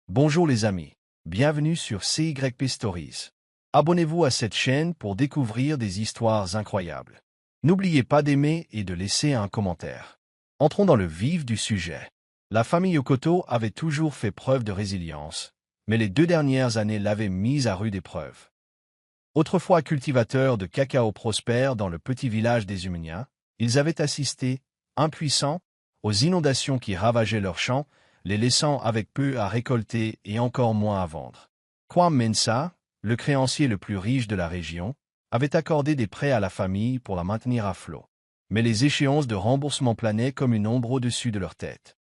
Bonjour les amis, bienvenue sur CYP Stories. Abonnez-vous à cette chaîne pour découvrir des histoires incroyables. N'oubliez pas d'aimer et de laisser un commentaire. Entrons dans le vif du sujet. La famille Okoto avait toujours fait preuve de résilience, mais les 2 dernières années l'avaient mise à rude épreuve. Autrefois cultivateurs de cacao prospères dans le petit village des Umunya, ils avaient assisté, impuissants, aux inondations qui ravageaient leurs champs, les laissant avec peu à récolter et encore moins à vendre. Kwame Mensah, le créancier le plus riche de la région, avait accordé des prêts à la famille pour la maintenir à flot. Mais les échéances de remboursement planaient comme une ombre au-dessus de leur tête.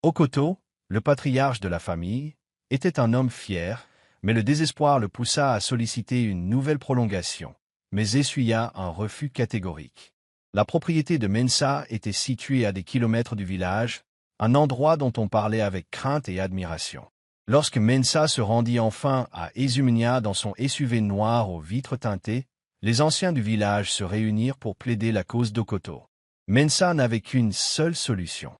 Okoto, le patriarche de la famille, était un homme fier, mais le désespoir le poussa à solliciter une nouvelle prolongation, mais essuya un refus catégorique. La propriété de Mensah était située à des kilomètres du village, un endroit dont on parlait avec crainte et admiration. Lorsque Mensah se rendit enfin à Ezumnia dans son SUV noir aux vitres teintées, les anciens du village se réunirent pour plaider la cause d'Okoto. Mensah n'avait qu'une seule solution.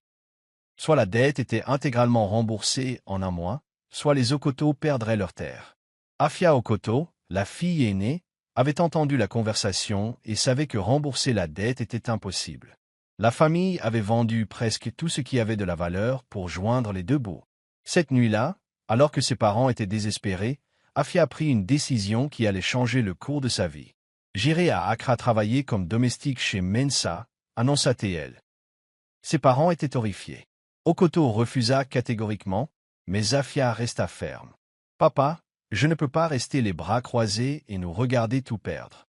Soit la dette était intégralement remboursée en un mois, soit les Okoto perdraient leurs terres. Afia Okoto, la fille aînée, avait entendu la conversation et savait que rembourser la dette était impossible. La famille avait vendu presque tout ce qui avait de la valeur pour joindre les deux bouts. Cette nuit-là, alors que ses parents étaient désespérés, Afia prit une décision qui allait changer le cours de sa vie. « J'irai à Accra travailler comme domestique chez Mensah », annonça-t-elle. Ses parents étaient horrifiés. Okoto refusa catégoriquement, mais Afia resta ferme. « Papa, je ne peux pas rester les bras croisés et nous regarder tout perdre.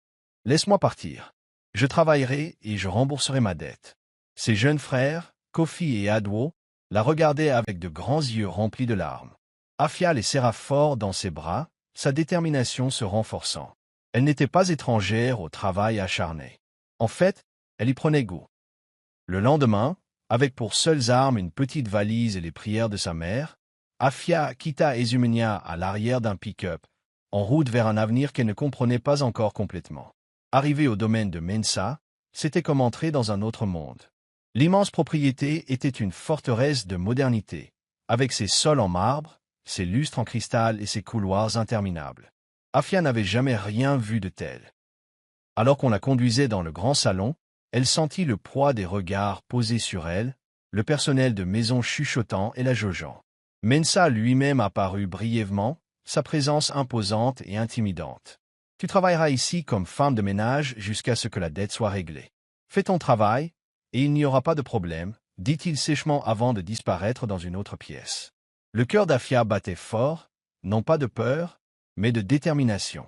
Laisse-moi partir. Je travaillerai et je rembourserai ma dette. » Ses jeunes frères, Kofi et Adwo, la regardaient avec de grands yeux remplis de larmes. Afia les serra fort dans ses bras, sa détermination se renforçant. Elle n'était pas étrangère au travail acharné. En fait, elle y prenait goût. Le lendemain, avec pour seules armes une petite valise et les prières de sa mère, Afia quitta Ezumnia à l'arrière d'un pick-up, en route vers un avenir qu'elle ne comprenait pas encore complètement. Arrivée au domaine de Mensah, c'était comme entrer dans un autre monde. L'immense propriété était une forteresse de modernité, avec ses sols en marbre, ses lustres en cristal et ses couloirs interminables. Afia n'avait jamais rien vu de tel. Alors qu'on la conduisait dans le grand salon, elle sentit le poids des regards posés sur elle, le personnel de maison chuchotant et la jaugeant. Mensah lui-même apparut brièvement, sa présence imposante et intimidante. « Tu travailleras ici comme femme de ménage jusqu'à ce que la dette soit réglée. Fais ton travail, et il n'y aura pas de problème, » dit-il sèchement avant de disparaître dans une autre pièce. Le cœur d'Afia battait fort, non pas de peur, mais de détermination.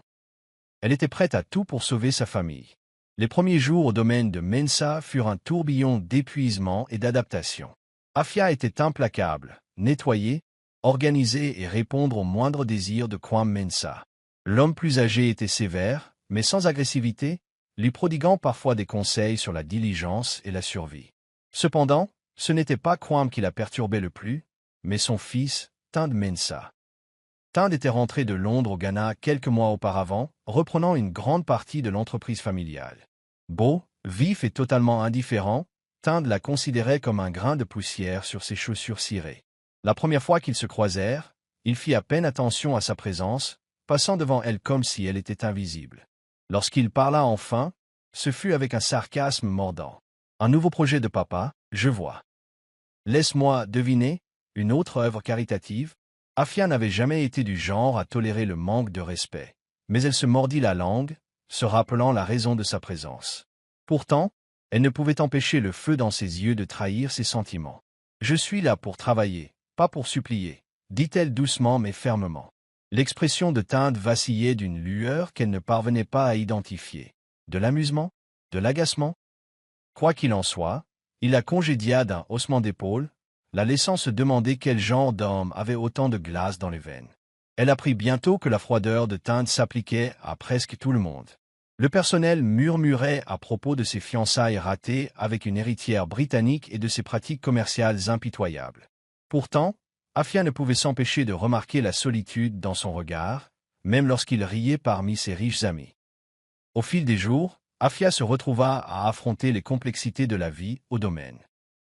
Elle était prête à tout pour sauver sa famille. Les premiers jours au domaine de Mensah furent un tourbillon d'épuisement et d'adaptation. Afia était implacable, nettoyer, organiser et répondre aux moindres désirs de Kwame Mensah. L'homme plus âgé était sévère, mais sans agressivité, lui prodiguant parfois des conseils sur la diligence et la survie. Cependant, ce n'était pas Kwame qui la perturbait le plus, mais son fils, Tinde Mensah. Tinde était rentré de Londres au Ghana quelques mois auparavant, reprenant une grande partie de l'entreprise familiale. Beau, vif et totalement indifférent, Tinde la considérait comme un grain de poussière sur ses chaussures cirées. La première fois qu'ils se croisèrent, il fit à peine attention à sa présence, passant devant elle comme si elle était invisible. Lorsqu'il parla enfin, ce fut avec un sarcasme mordant. « Un nouveau projet de papa, je vois. Laisse-moi deviner, une autre œuvre caritative ?» Afia n'avait jamais été du genre à tolérer le manque de respect, mais elle se mordit la langue, se rappelant la raison de sa présence. Pourtant, elle ne pouvait empêcher le feu dans ses yeux de trahir ses sentiments. « Je suis là pour travailler, pas pour supplier, » dit-elle doucement mais fermement. L'expression de Tinde vacillait d'une lueur qu'elle ne parvenait pas à identifier. De l'amusement? De l'agacement? Quoi qu'il en soit, il la congédia d'un haussement d'épaule, la laissant se demander quel genre d'homme avait autant de glace dans les veines. Elle apprit bientôt que la froideur de Tinde s'appliquait à presque tout le monde. Le personnel murmurait à propos de ses fiançailles ratées avec une héritière britannique et de ses pratiques commerciales impitoyables. Pourtant, Afia ne pouvait s'empêcher de remarquer la solitude dans son regard, même lorsqu'il riait parmi ses riches amis. Au fil des jours, Afia se retrouva à affronter les complexités de la vie au domaine.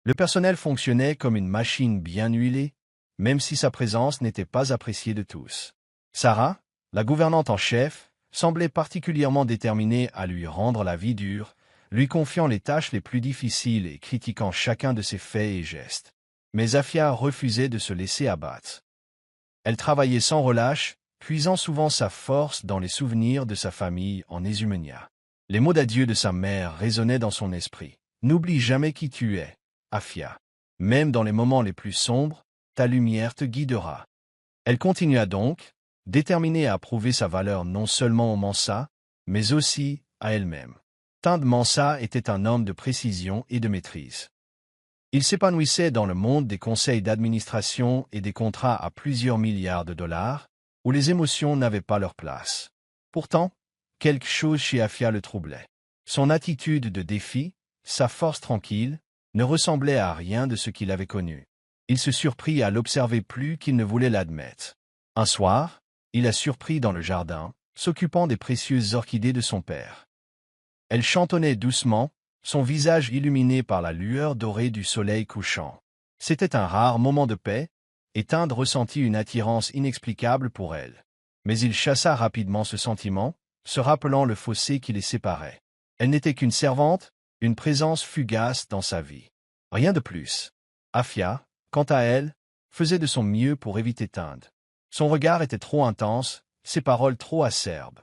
Le personnel fonctionnait comme une machine bien huilée, même si sa présence n'était pas appréciée de tous. Sarah, la gouvernante en chef, semblait particulièrement déterminée à lui rendre la vie dure, lui confiant les tâches les plus difficiles et critiquant chacun de ses faits et gestes. Mais Afia refusait de se laisser abattre. Elle travaillait sans relâche, puisant souvent sa force dans les souvenirs de sa famille en Ésumenia. Les mots d'adieu de sa mère résonnaient dans son esprit. « N'oublie jamais qui tu es, Afia. Même dans les moments les plus sombres, ta lumière te guidera. » Elle continua donc, déterminée à prouver sa valeur non seulement au Mansa, mais aussi à elle-même. Tinde Mansa était un homme de précision et de maîtrise. Il s'épanouissait dans le monde des conseils d'administration et des contrats à plusieurs milliards de dollars, où les émotions n'avaient pas leur place. Pourtant, quelque chose chez Afia le troublait. Son attitude de défi, sa force tranquille, ne ressemblait à rien de ce qu'il avait connu. Il se surprit à l'observer plus qu'il ne voulait l'admettre. Un soir, il la surprit dans le jardin, s'occupant des précieuses orchidées de son père. Elle chantonnait doucement, son visage illuminé par la lueur dorée du soleil couchant. C'était un rare moment de paix, et Tinde ressentit une attirance inexplicable pour elle. Mais il chassa rapidement ce sentiment, se rappelant le fossé qui les séparait. Elle n'était qu'une servante, une présence fugace dans sa vie. Rien de plus. Afia, quant à elle, faisait de son mieux pour éviter Tinde. Son regard était trop intense, ses paroles trop acerbes.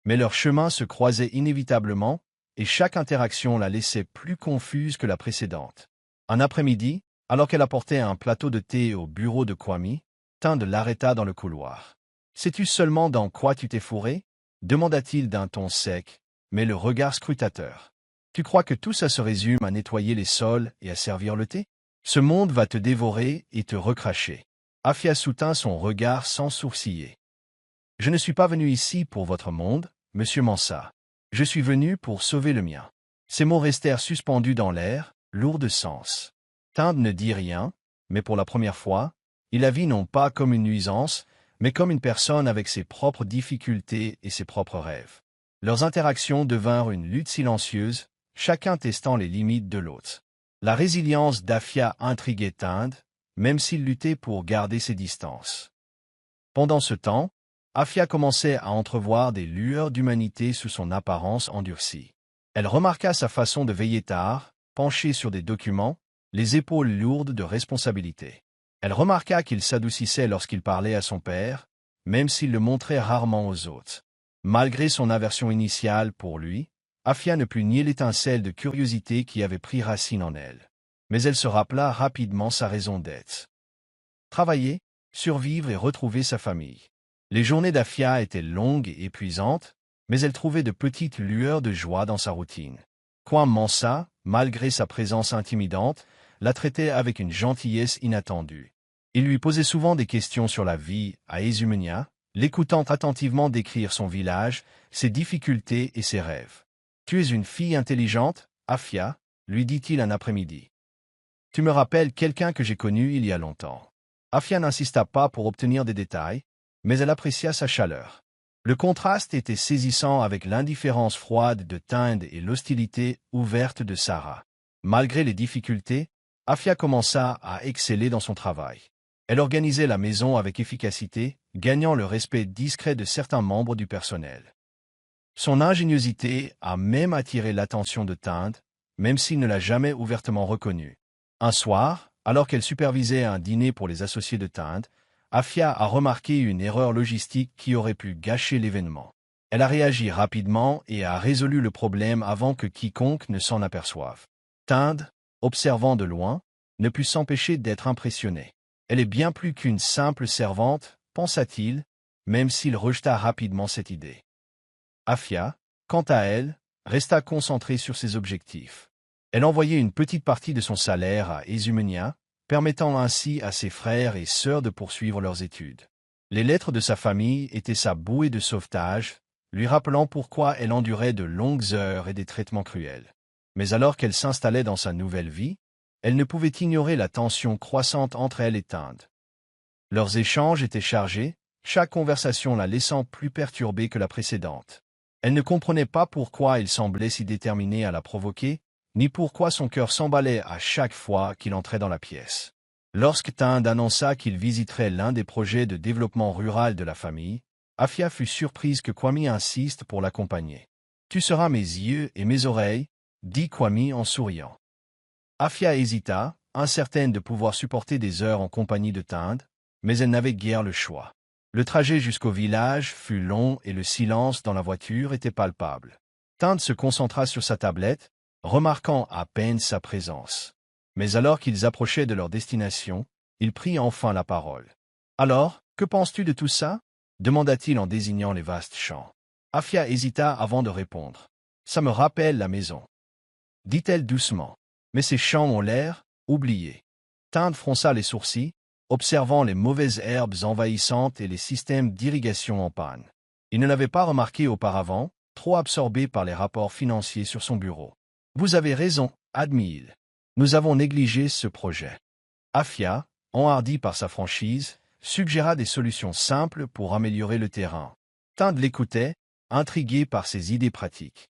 Mais leurs chemins se croisaient inévitablement, et chaque interaction la laissait plus confuse que la précédente. Un après-midi, alors qu'elle apportait un plateau de thé au bureau de Kwame, Tinde l'arrêta dans le couloir. « Sais-tu seulement dans quoi tu t'es fourré » demanda-t-il d'un ton sec, mais le regard scrutateur. « Tu crois que tout ça se résume à nettoyer les sols et à servir le thé? Ce monde va te dévorer et te recracher. » Afia soutint son regard sans sourciller. « Je ne suis pas venu ici pour votre monde, monsieur Mansa. Je suis venu pour sauver le mien. » Ces mots restèrent suspendus dans l'air, lourds de sens. Tinde ne dit rien, mais pour la première fois, il la vit non pas comme une nuisance, mais comme une personne avec ses propres difficultés et ses propres rêves. Leurs interactions devinrent une lutte silencieuse, chacun testant les limites de l'autre. La résilience d'Afia intriguait Tinde, même s'il luttait pour garder ses distances. Pendant ce temps, Afia commençait à entrevoir des lueurs d'humanité sous son apparence endurcie. Elle remarqua sa façon de veiller tard, penchée sur des documents, les épaules lourdes de responsabilité. Elle remarqua qu'il s'adoucissait lorsqu'il parlait à son père, même s'il le montrait rarement aux autres. Malgré son aversion initiale pour lui, Afia ne put nier l'étincelle de curiosité qui avait pris racine en elle. Mais elle se rappela rapidement sa raison d'être. Travailler, survivre et retrouver sa famille. Les journées d'Afia étaient longues et épuisantes, mais elle trouvait de petites lueurs de joie dans sa routine. Kwame Mansa, malgré sa présence intimidante, la traitait avec une gentillesse inattendue. Il lui posait souvent des questions sur la vie à Ésumenia, l'écoutant attentivement décrire son village, ses difficultés et ses rêves. « Tu es une fille intelligente, Afia, » lui dit-il un après-midi. « Tu me rappelles quelqu'un que j'ai connu il y a longtemps. » Afia n'insista pas pour obtenir des détails, mais elle apprécia sa chaleur. Le contraste était saisissant avec l'indifférence froide de Tinde et l'hostilité ouverte de Sarah. Malgré les difficultés, Afia commença à exceller dans son travail. Elle organisait la maison avec efficacité, gagnant le respect discret de certains membres du personnel. Son ingéniosité a même attiré l'attention de Tinde, même s'il ne l'a jamais ouvertement reconnue. Un soir, alors qu'elle supervisait un dîner pour les associés de Tinde, Afia a remarqué une erreur logistique qui aurait pu gâcher l'événement. Elle a réagi rapidement et a résolu le problème avant que quiconque ne s'en aperçoive. Tinde, observant de loin, ne put s'empêcher d'être impressionné. Elle est bien plus qu'une simple servante, pensa-t-il, même s'il rejeta rapidement cette idée. Afia, quant à elle, resta concentrée sur ses objectifs. Elle envoyait une petite partie de son salaire à Ésumenia, permettant ainsi à ses frères et sœurs de poursuivre leurs études. Les lettres de sa famille étaient sa bouée de sauvetage, lui rappelant pourquoi elle endurait de longues heures et des traitements cruels. Mais alors qu'elle s'installait dans sa nouvelle vie, elle ne pouvait ignorer la tension croissante entre elle et Tinde. Leurs échanges étaient chargés, chaque conversation la laissant plus perturbée que la précédente. Elle ne comprenait pas pourquoi il semblait si déterminé à la provoquer, ni pourquoi son cœur s'emballait à chaque fois qu'il entrait dans la pièce. Lorsque Tinde annonça qu'il visiterait l'un des projets de développement rural de la famille, Afia fut surprise que Kwame insiste pour l'accompagner. « Tu seras mes yeux et mes oreilles », dit Kwame en souriant. Afia hésita, incertaine de pouvoir supporter des heures en compagnie de Tinde, mais elle n'avait guère le choix. Le trajet jusqu'au village fut long et le silence dans la voiture était palpable. Tinde se concentra sur sa tablette, remarquant à peine sa présence. Mais alors qu'ils approchaient de leur destination, il prit enfin la parole. « Alors, que penses-tu de tout ça ?» demanda-t-il en désignant les vastes champs. Afia hésita avant de répondre. « Ça me rappelle la maison. » dit-elle doucement. « Mais ces champs ont l'air oubliés. » Tinde fronça les sourcils, observant les mauvaises herbes envahissantes et les systèmes d'irrigation en panne. Il ne l'avait pas remarqué auparavant, trop absorbé par les rapports financiers sur son bureau. « Vous avez raison, admit-il. Nous avons négligé ce projet. » Afia, enhardi par sa franchise, suggéra des solutions simples pour améliorer le terrain. Tinde l'écoutait, intrigué par ses idées pratiques.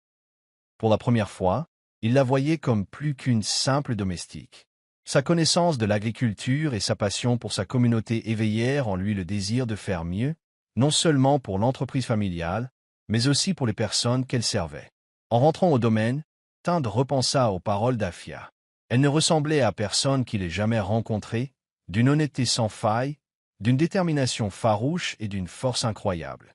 Pour la première fois, il la voyait comme plus qu'une simple domestique. Sa connaissance de l'agriculture et sa passion pour sa communauté éveillèrent en lui le désir de faire mieux, non seulement pour l'entreprise familiale, mais aussi pour les personnes qu'elle servait. En rentrant au domaine, Tinde repensa aux paroles d'Afia. Elle ne ressemblait à personne qu'il ait jamais rencontré, d'une honnêteté sans faille, d'une détermination farouche et d'une force incroyable.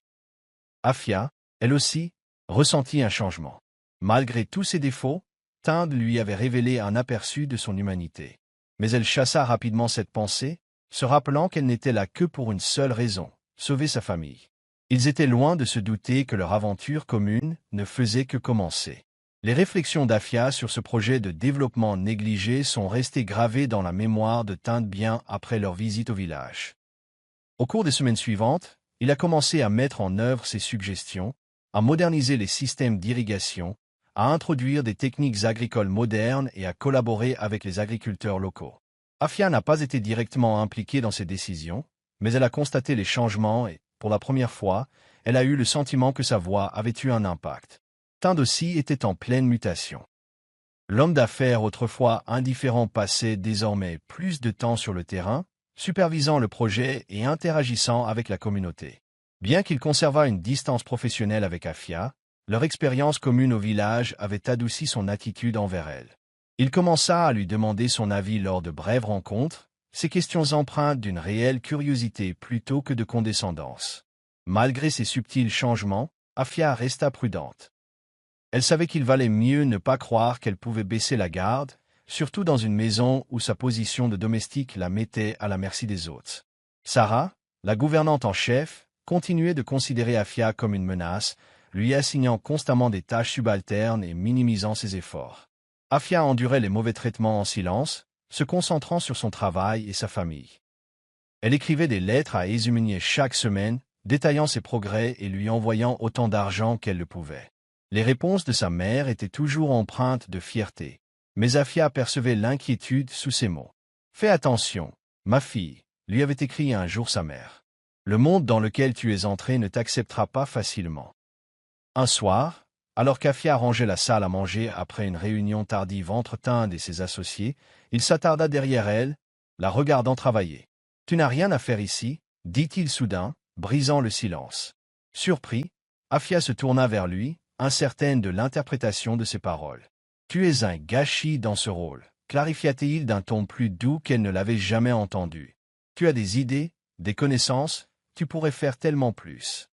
Afia, elle aussi, ressentit un changement. Malgré tous ses défauts, Tinde lui avait révélé un aperçu de son humanité. Mais elle chassa rapidement cette pensée, se rappelant qu'elle n'était là que pour une seule raison, sauver sa famille. Ils étaient loin de se douter que leur aventure commune ne faisait que commencer. Les réflexions d'Afia sur ce projet de développement négligé sont restées gravées dans la mémoire de Tinde bien après leur visite au village. Au cours des semaines suivantes, il a commencé à mettre en œuvre ses suggestions, à moderniser les systèmes d'irrigation, à introduire des techniques agricoles modernes et à collaborer avec les agriculteurs locaux. Afia n'a pas été directement impliquée dans ces décisions, mais elle a constaté les changements et, pour la première fois, elle a eu le sentiment que sa voix avait eu un impact. Tinde aussi était en pleine mutation. L'homme d'affaires autrefois indifférent passait désormais plus de temps sur le terrain, supervisant le projet et interagissant avec la communauté. Bien qu'il conservât une distance professionnelle avec Afia, leur expérience commune au village avait adouci son attitude envers elle. Il commença à lui demander son avis lors de brèves rencontres, ses questions empreintes d'une réelle curiosité plutôt que de condescendance. Malgré ces subtils changements, Afia resta prudente. Elle savait qu'il valait mieux ne pas croire qu'elle pouvait baisser la garde, surtout dans une maison où sa position de domestique la mettait à la merci des autres. Sarah, la gouvernante en chef, continuait de considérer Afia comme une menace, lui assignant constamment des tâches subalternes et minimisant ses efforts. Afia endurait les mauvais traitements en silence, se concentrant sur son travail et sa famille. Elle écrivait des lettres à Ezuminier chaque semaine, détaillant ses progrès et lui envoyant autant d'argent qu'elle le pouvait. Les réponses de sa mère étaient toujours empreintes de fierté, mais Afia percevait l'inquiétude sous ses mots. « Fais attention, ma fille », lui avait écrit un jour sa mère. « Le monde dans lequel tu es entrée ne t'acceptera pas facilement. » Un soir, alors qu'Afia rangeait la salle à manger après une réunion tardive entre Tinde et ses associés, il s'attarda derrière elle, la regardant travailler. « Tu n'as rien à faire ici » dit-il soudain, brisant le silence. Surpris, Afia se tourna vers lui, incertaine de l'interprétation de ses paroles. « Tu es un gâchis dans ce rôle » clarifia-t-il d'un ton plus doux qu'elle ne l'avait jamais entendu. « Tu as des idées, des connaissances, tu pourrais faire tellement plus. »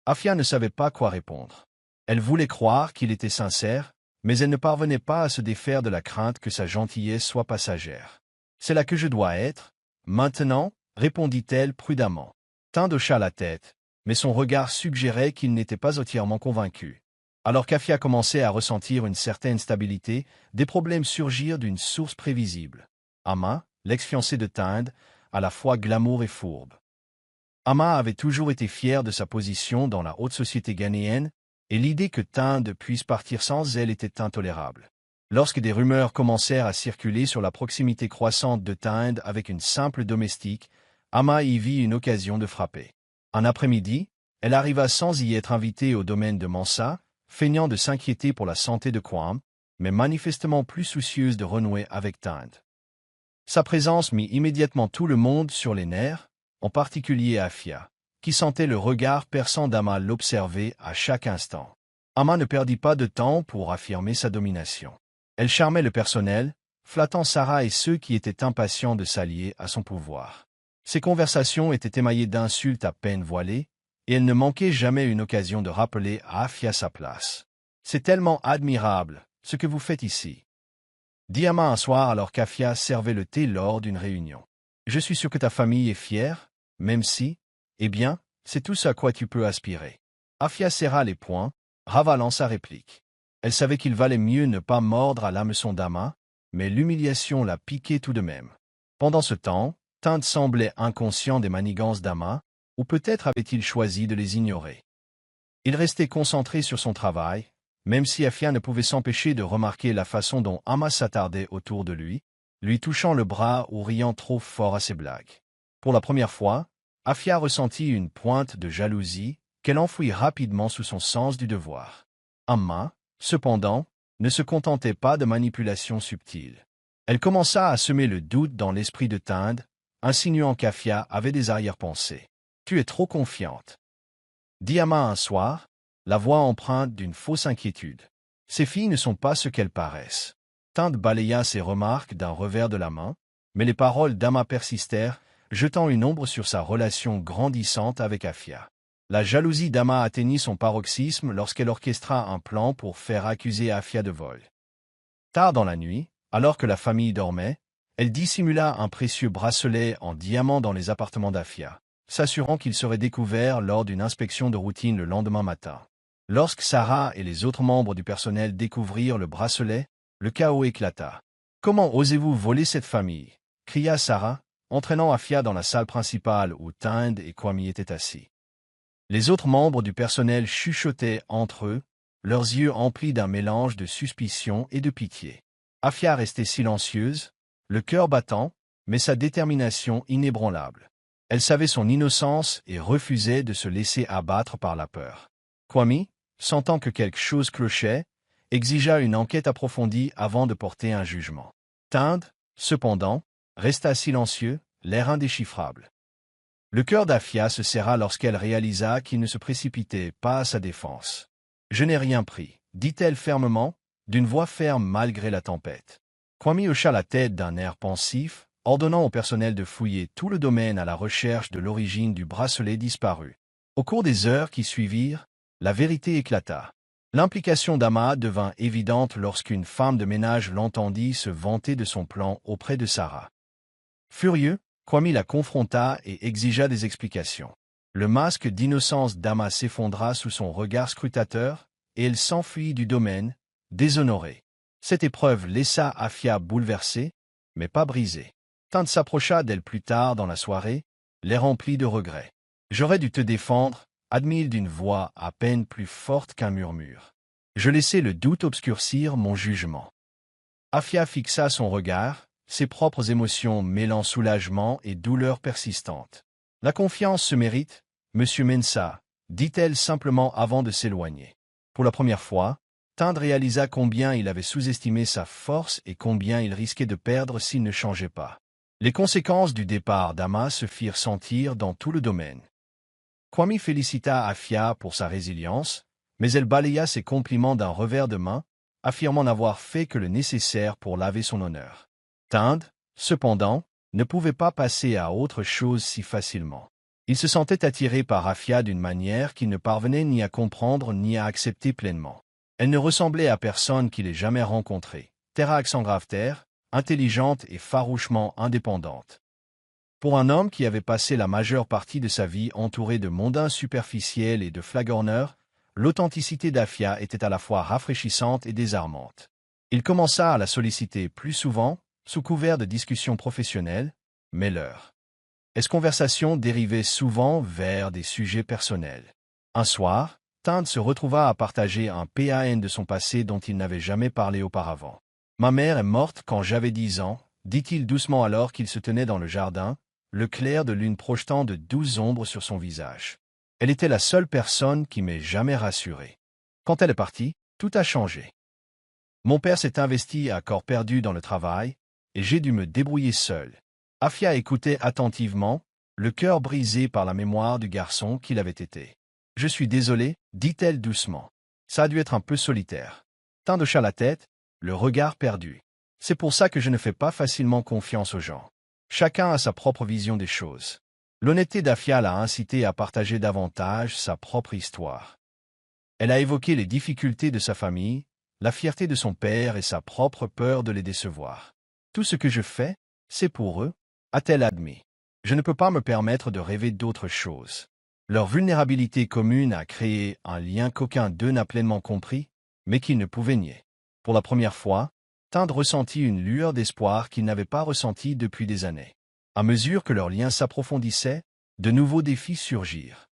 Afia ne savait pas quoi répondre. Elle voulait croire qu'il était sincère, mais elle ne parvenait pas à se défaire de la crainte que sa gentillesse soit passagère. « C'est là que je dois être, maintenant » répondit-elle prudemment. Tinde hocha la tête, mais son regard suggérait qu'il n'était pas entièrement convaincu. Alors qu'Afia commençait à ressentir une certaine stabilité, des problèmes surgirent d'une source prévisible. Amma, l'ex-fiancé de Tinde, à la fois glamour et fourbe. Amma avait toujours été fière de sa position dans la haute société ghanéenne, et l'idée que Tinde puisse partir sans elle était intolérable. Lorsque des rumeurs commencèrent à circuler sur la proximité croissante de Tinde avec une simple domestique, Amma y vit une occasion de frapper. Un après-midi, elle arriva sans y être invitée au domaine de Mansa, feignant de s'inquiéter pour la santé de Kwame, mais manifestement plus soucieuse de renouer avec Tinde. Sa présence mit immédiatement tout le monde sur les nerfs, en particulier Afia, qui sentait le regard perçant d'Ama l'observer à chaque instant. Ama ne perdit pas de temps pour affirmer sa domination. Elle charmait le personnel, flattant Sarah et ceux qui étaient impatients de s'allier à son pouvoir. Ses conversations étaient émaillées d'insultes à peine voilées, et elle ne manquait jamais une occasion de rappeler à Afia sa place. « C'est tellement admirable, ce que vous faites ici. » dit Ama un soir alors qu'Afia servait le thé lors d'une réunion. « Je suis sûr que ta famille est fière, même si, eh bien, c'est tout ce à quoi tu peux aspirer. » Afia serra les poings, ravalant sa réplique. Elle savait qu'il valait mieux ne pas mordre à l'hameçon d'Ama, mais l'humiliation la piquait tout de même. Pendant ce temps, Tinde semblait inconscient des manigances d'Ama, ou peut-être avait-il choisi de les ignorer. Il restait concentré sur son travail, même si Afia ne pouvait s'empêcher de remarquer la façon dont Ama s'attardait autour de lui touchant le bras ou riant trop fort à ses blagues. Pour la première fois, Afia ressentit une pointe de jalousie qu'elle enfouit rapidement sous son sens du devoir. Ama, cependant, ne se contentait pas de manipulations subtiles. Elle commença à semer le doute dans l'esprit de Tinde, insinuant qu'Afia avait des arrière-pensées. « Tu es trop confiante. » dit Ama un soir, la voix empreinte d'une fausse inquiétude. « Ces filles ne sont pas ce qu'elles paraissent. » Tinde balaya ses remarques d'un revers de la main, mais les paroles d'Ama persistèrent, jetant une ombre sur sa relation grandissante avec Afia. La jalousie d'Ama atteignit son paroxysme lorsqu'elle orchestra un plan pour faire accuser Afia de vol. Tard dans la nuit, alors que la famille dormait, elle dissimula un précieux bracelet en diamant dans les appartements d'Afia, s'assurant qu'il serait découvert lors d'une inspection de routine le lendemain matin. Lorsque Sarah et les autres membres du personnel découvrirent le bracelet, le chaos éclata. « Comment osez-vous voler cette famille » cria Sarah, entraînant Afia dans la salle principale où Tinde et Kwame étaient assis. Les autres membres du personnel chuchotaient entre eux, leurs yeux emplis d'un mélange de suspicion et de pitié. Afia restait silencieuse, le cœur battant, mais sa détermination inébranlable. Elle savait son innocence et refusait de se laisser abattre par la peur. Kwame, sentant que quelque chose clochait, exigea une enquête approfondie avant de porter un jugement. Tinde, cependant, resta silencieux, l'air indéchiffrable. Le cœur d'Afia se serra lorsqu'elle réalisa qu'il ne se précipitait pas à sa défense. « Je n'ai rien pris, » dit-elle fermement, d'une voix ferme malgré la tempête. Kwame hocha la tête d'un air pensif, ordonnant au personnel de fouiller tout le domaine à la recherche de l'origine du bracelet disparu. Au cours des heures qui suivirent, la vérité éclata. L'implication d'Ama devint évidente lorsqu'une femme de ménage l'entendit se vanter de son plan auprès de Sarah. Furieux, Kwame la confronta et exigea des explications. Le masque d'innocence d'Ama s'effondra sous son regard scrutateur, et elle s'enfuit du domaine, déshonorée. Cette épreuve laissa Afia bouleversée, mais pas brisée. Tinde s'approcha d'elle plus tard dans la soirée, l'air rempli de regrets. « J'aurais dû te défendre, » admit-il d'une voix à peine plus forte qu'un murmure. « Je laissais le doute obscurcir mon jugement. » Afia fixa son regard, ses propres émotions mêlant soulagement et douleur persistante. « La confiance se mérite, Monsieur Mensah, » dit-elle simplement avant de s'éloigner. Pour la première fois, Tinde réalisa combien il avait sous-estimé sa force et combien il risquait de perdre s'il ne changeait pas. Les conséquences du départ d'Ama se firent sentir dans tout le domaine. Kwame félicita Afia pour sa résilience, mais elle balaya ses compliments d'un revers de main, affirmant n'avoir fait que le nécessaire pour laver son honneur. Tinde, cependant, ne pouvait pas passer à autre chose si facilement. Il se sentait attiré par Afia d'une manière qu'il ne parvenait ni à comprendre ni à accepter pleinement. Elle ne ressemblait à personne qu'il ait jamais rencontré. Terre à accent grave-terre, intelligente et farouchement indépendante. Pour un homme qui avait passé la majeure partie de sa vie entouré de mondains superficiels et de flagorneurs, l'authenticité d'Afia était à la fois rafraîchissante et désarmante. Il commença à la solliciter plus souvent, sous couvert de discussions professionnelles, mais leurs conversations dérivaient souvent vers des sujets personnels. Un soir, Tinde se retrouva à partager un PAN de son passé dont il n'avait jamais parlé auparavant. « Ma mère est morte quand j'avais 10 ans, » dit-il doucement alors qu'il se tenait dans le jardin, le clair de lune projetant de douces ombres sur son visage. « Elle était la seule personne qui m'ait jamais rassuré. Quand elle est partie, tout a changé. Mon père s'est investi à corps perdu dans le travail, et j'ai dû me débrouiller seul. Afia écoutait attentivement, le cœur brisé par la mémoire du garçon qu'il avait été. « Je suis désolée, dit-elle doucement. Ça a dû être un peu solitaire. » Tand hocha la tête, le regard perdu. « C'est pour ça que je ne fais pas facilement confiance aux gens. Chacun a sa propre vision des choses. » L'honnêteté d'Afia l'a incité à partager davantage sa propre histoire. Elle a évoqué les difficultés de sa famille, la fierté de son père et sa propre peur de les décevoir. « Tout ce que je fais, c'est pour eux, » a-t-elle admis. « Je ne peux pas me permettre de rêver d'autre chose. » Leur vulnérabilité commune a créé un lien qu'aucun d'eux n'a pleinement compris, mais qu'il ne pouvait nier. Pour la première fois, Tand ressentit une lueur d'espoir qu'il n'avait pas ressentie depuis des années. À mesure que leur lien s'approfondissait, de nouveaux défis surgirent.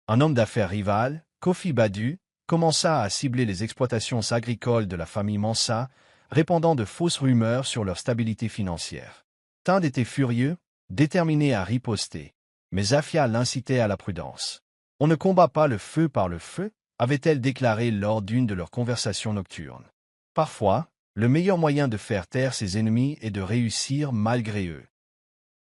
Un homme d'affaires rival, Kofi Badu, commença à cibler les exploitations agricoles de la famille Mansa, répandant de fausses rumeurs sur leur stabilité financière. Tand était furieux, déterminé à riposter, mais Afia l'incitait à la prudence. « On ne combat pas le feu par le feu », avait-elle déclaré lors d'une de leurs conversations nocturnes. Parfois, le meilleur moyen de faire taire ses ennemis est de réussir malgré eux.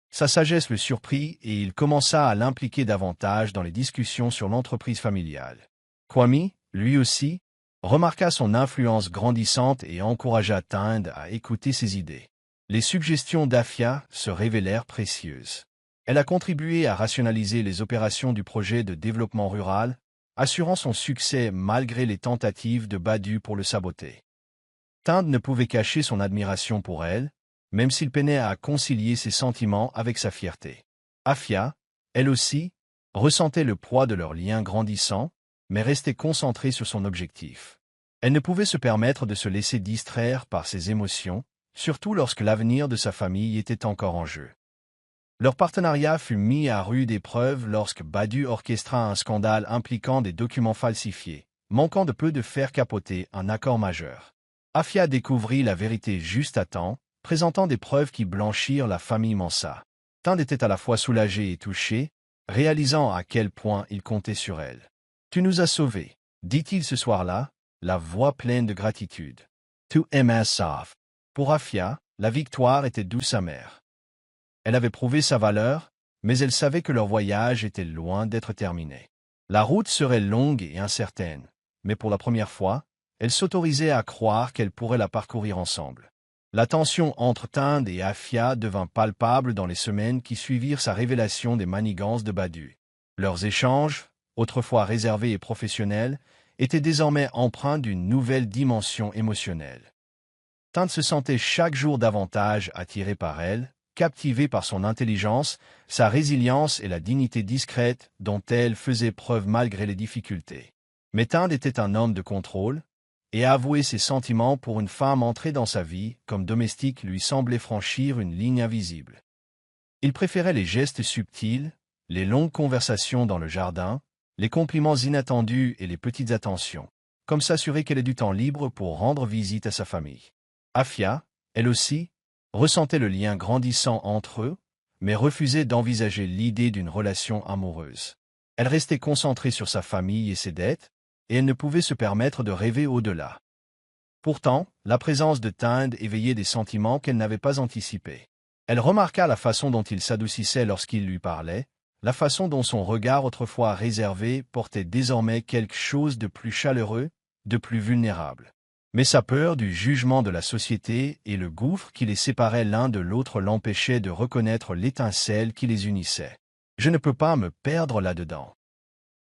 Sa sagesse le surprit et il commença à l'impliquer davantage dans les discussions sur l'entreprise familiale. Kwame, lui aussi, remarqua son influence grandissante et encouragea Tand à écouter ses idées. Les suggestions d'Afia se révélèrent précieuses. Elle a contribué à rationaliser les opérations du projet de développement rural, assurant son succès malgré les tentatives de Badu pour le saboter. Tand ne pouvait cacher son admiration pour elle, même s'il peinait à concilier ses sentiments avec sa fierté. Afia, elle aussi, ressentait le poids de leur lien grandissant, mais restait concentrée sur son objectif. Elle ne pouvait se permettre de se laisser distraire par ses émotions, surtout lorsque l'avenir de sa famille était encore en jeu. Leur partenariat fut mis à rude épreuve lorsque Badu orchestra un scandale impliquant des documents falsifiés, manquant de peu de faire capoter un accord majeur. Afia découvrit la vérité juste à temps, présentant des preuves qui blanchirent la famille Mansa. Tand était à la fois soulagé et touché, réalisant à quel point il comptait sur elle. « Tu nous as sauvés, » dit-il ce soir-là, la voix pleine de gratitude. « Tu m'as sauvé. » Pour Afia, la victoire était douce amère. Elle avait prouvé sa valeur, mais elle savait que leur voyage était loin d'être terminé. La route serait longue et incertaine, mais pour la première fois, elle s'autorisait à croire qu'elle pourrait la parcourir ensemble. La tension entre Tand et Afia devint palpable dans les semaines qui suivirent sa révélation des manigances de Badu. Leurs échanges, autrefois réservés et professionnels, étaient désormais empreints d'une nouvelle dimension émotionnelle. Tand se sentait chaque jour davantage attiré par elle, captivé par son intelligence, sa résilience et la dignité discrète dont elle faisait preuve malgré les difficultés. Mais Tand était un homme de contrôle, et avouer ses sentiments pour une femme entrée dans sa vie comme domestique lui semblait franchir une ligne invisible. Il préférait les gestes subtils, les longues conversations dans le jardin, les compliments inattendus et les petites attentions, comme s'assurer qu'elle ait du temps libre pour rendre visite à sa famille. Afia, elle aussi, ressentait le lien grandissant entre eux, mais refusait d'envisager l'idée d'une relation amoureuse. Elle restait concentrée sur sa famille et ses dettes, et elle ne pouvait se permettre de rêver au-delà. Pourtant, la présence de Tand éveillait des sentiments qu'elle n'avait pas anticipés. Elle remarqua la façon dont il s'adoucissait lorsqu'il lui parlait, la façon dont son regard autrefois réservé portait désormais quelque chose de plus chaleureux, de plus vulnérable. Mais sa peur du jugement de la société et le gouffre qui les séparait l'un de l'autre l'empêchaient de reconnaître l'étincelle qui les unissait. « Je ne peux pas me perdre là-dedans. »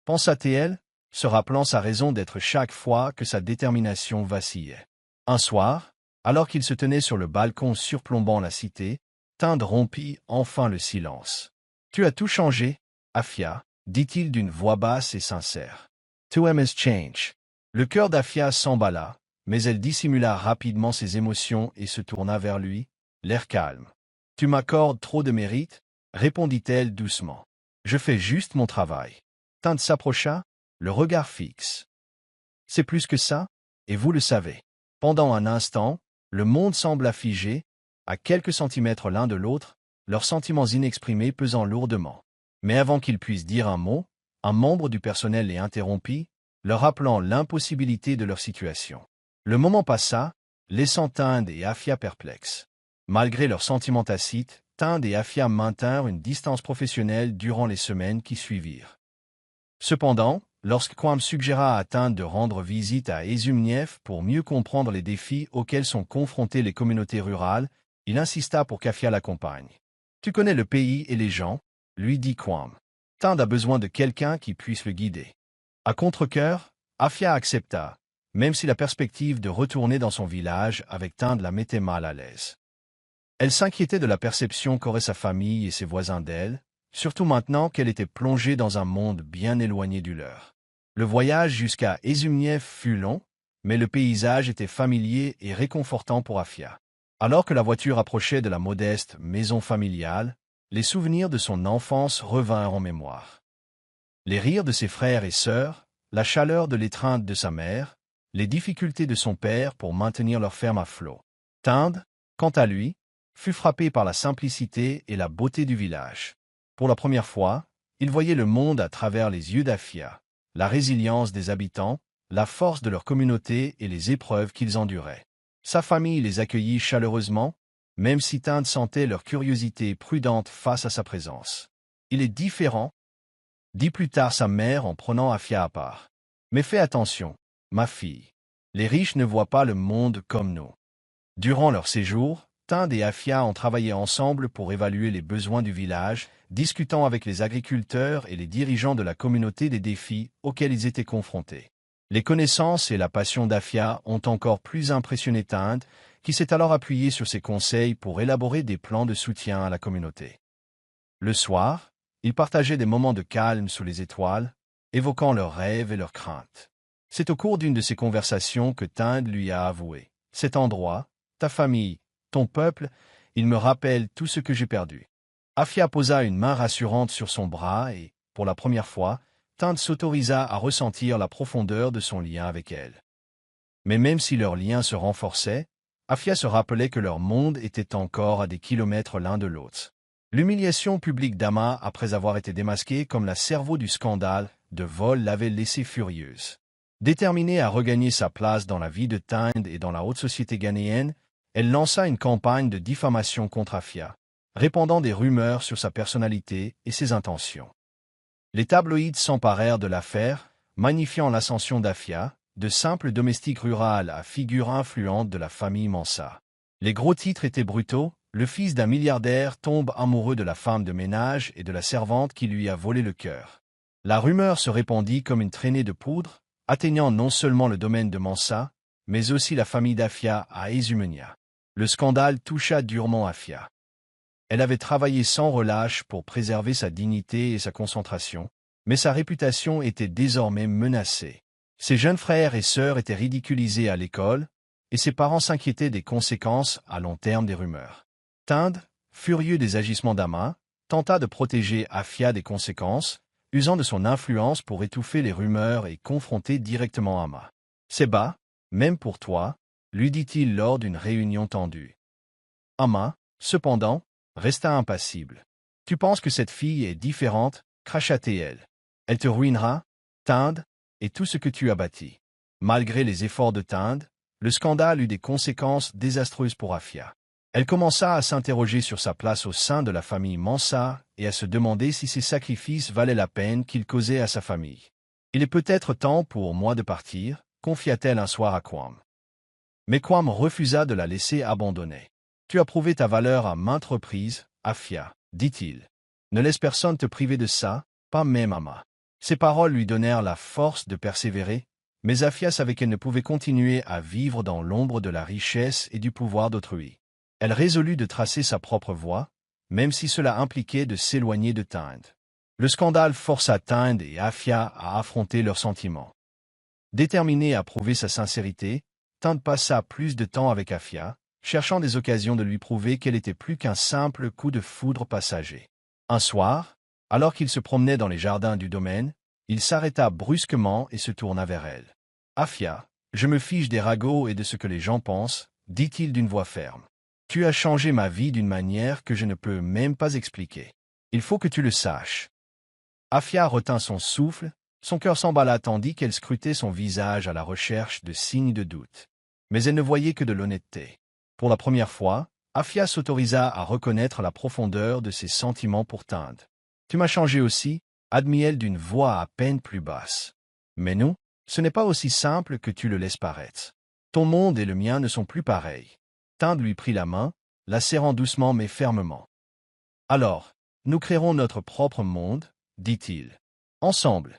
pensa-t-elle, se rappelant sa raison d'être chaque fois que sa détermination vacillait. Un soir, alors qu'il se tenait sur le balcon surplombant la cité, Tand rompit enfin le silence. « Tu as tout changé, Afia, » dit-il d'une voix basse et sincère. « Tu has changed. » Le cœur d'Afia s'emballa, mais elle dissimula rapidement ses émotions et se tourna vers lui, l'air calme. « Tu m'accordes trop de mérite, » répondit-elle doucement. « Je fais juste mon travail. » Tand s'approcha, le regard fixe. « C'est plus que ça, et vous le savez. » Pendant un instant, le monde sembla figé, à quelques centimètres l'un de l'autre, leurs sentiments inexprimés pesant lourdement. Mais avant qu'ils puissent dire un mot, un membre du personnel les interrompit, leur rappelant l'impossibilité de leur situation. Le moment passa, laissant Tand et Afia perplexes. Malgré leurs sentiments tacites, Tinde et Afia maintinrent une distance professionnelle durant les semaines qui suivirent. Cependant, lorsque Kwam suggéra à Tinde de rendre visite à Ezumnief pour mieux comprendre les défis auxquels sont confrontées les communautés rurales, il insista pour qu'Afia l'accompagne. « Tu connais le pays et les gens », lui dit Kwam. « Tinde a besoin de quelqu'un qui puisse le guider. » À contre-cœur, Afia accepta, même si la perspective de retourner dans son village avec Tinde la mettait mal à l'aise. Elle s'inquiétait de la perception qu'auraient sa famille et ses voisins d'elle, surtout maintenant qu'elle était plongée dans un monde bien éloigné du leur. Le voyage jusqu'à Ezumnief fut long, mais le paysage était familier et réconfortant pour Afia. Alors que la voiture approchait de la modeste maison familiale, les souvenirs de son enfance revinrent en mémoire. Les rires de ses frères et sœurs, la chaleur de l'étreinte de sa mère, les difficultés de son père pour maintenir leur ferme à flot. Tinde, quant à lui, fut frappé par la simplicité et la beauté du village. Pour la première fois, il voyait le monde à travers les yeux d'Afia, la résilience des habitants, la force de leur communauté et les épreuves qu'ils enduraient. Sa famille les accueillit chaleureusement, même si Tinde sentait leur curiosité prudente face à sa présence. « Il est différent », dit plus tard sa mère en prenant Afia à part. « Mais fais attention, ma fille. Les riches ne voient pas le monde comme nous. » Durant leur séjour, Tinde et Afia ont travaillé ensemble pour évaluer les besoins du village, discutant avec les agriculteurs et les dirigeants de la communauté des défis auxquels ils étaient confrontés. Les connaissances et la passion d'Afia ont encore plus impressionné Tinde, qui s'est alors appuyé sur ses conseils pour élaborer des plans de soutien à la communauté. Le soir, ils partageaient des moments de calme sous les étoiles, évoquant leurs rêves et leurs craintes. C'est au cours d'une de ces conversations que Tinde lui a avoué « Cet endroit, ta famille, ton peuple, il me rappelle tout ce que j'ai perdu. » Afia posa une main rassurante sur son bras et, pour la première fois, Tinde s'autorisa à ressentir la profondeur de son lien avec elle. Mais même si leur lien se renforçait, Afia se rappelait que leur monde était encore à des kilomètres l'un de l'autre. L'humiliation publique d'Ama après avoir été démasquée comme la cerveau du scandale de vol l'avait laissée furieuse. Déterminée à regagner sa place dans la vie de Tinde et dans la haute société ghanéenne, elle lança une campagne de diffamation contre Afia, répandant des rumeurs sur sa personnalité et ses intentions. Les tabloïds s'emparèrent de l'affaire, magnifiant l'ascension d'Afia, de simple domestique rurale à figure influente de la famille Mansa. Les gros titres étaient brutaux, le fils d'un milliardaire tombe amoureux de la femme de ménage et de la servante qui lui a volé le cœur. La rumeur se répandit comme une traînée de poudre, atteignant non seulement le domaine de Mansa, mais aussi la famille d'Afia à Ezumenia. Le scandale toucha durement Afia. Elle avait travaillé sans relâche pour préserver sa dignité et sa concentration, mais sa réputation était désormais menacée. Ses jeunes frères et sœurs étaient ridiculisés à l'école, et ses parents s'inquiétaient des conséquences à long terme des rumeurs. Tinde, furieux des agissements d'Ama, tenta de protéger Afia des conséquences, usant de son influence pour étouffer les rumeurs et confronter directement Ama. « C'est bas, même pour toi », lui dit-il lors d'une réunion tendue. Ama, cependant, resta impassible. « Tu penses que cette fille est différente ?» cracha-t-elle. « Elle te ruinera, Tinde, et tout ce que tu as bâti. » Malgré les efforts de Tinde, le scandale eut des conséquences désastreuses pour Afia. Elle commença à s'interroger sur sa place au sein de la famille Mansa et à se demander si ses sacrifices valaient la peine qu'ils causaient à sa famille. « Il est peut-être temps pour moi de partir », confia-t-elle un soir à Kwam. Mais Kwam refusa de la laisser abandonner. « Tu as prouvé ta valeur à maintes reprises, Afia, » dit-il. « Ne laisse personne te priver de ça, pas même Ama. » Ces paroles lui donnèrent la force de persévérer, mais Afia savait qu'elle ne pouvait continuer à vivre dans l'ombre de la richesse et du pouvoir d'autrui. Elle résolut de tracer sa propre voie, même si cela impliquait de s'éloigner de Tinde. Le scandale força Tinde et Afia à affronter leurs sentiments. Déterminée à prouver sa sincérité, Tinde passa plus de temps avec Afia, cherchant des occasions de lui prouver qu'elle était plus qu'un simple coup de foudre passager. Un soir, alors qu'il se promenait dans les jardins du domaine, il s'arrêta brusquement et se tourna vers elle. « Afia, je me fiche des ragots et de ce que les gens pensent, » dit-il d'une voix ferme. « Tu as changé ma vie d'une manière que je ne peux même pas expliquer. Il faut que tu le saches. » Afia retint son souffle, son cœur s'emballa tandis qu'elle scrutait son visage à la recherche de signes de doute. Mais elle ne voyait que de l'honnêteté. Pour la première fois, Afia s'autorisa à reconnaître la profondeur de ses sentiments pour Tinde. « Tu m'as changé aussi » admit-elle d'une voix à peine plus basse. « Mais non, ce n'est pas aussi simple que tu le laisses paraître. Ton monde et le mien ne sont plus pareils. » Tinde lui prit la main, la serrant doucement mais fermement. « Alors, nous créerons notre propre monde, dit-il. Ensemble. »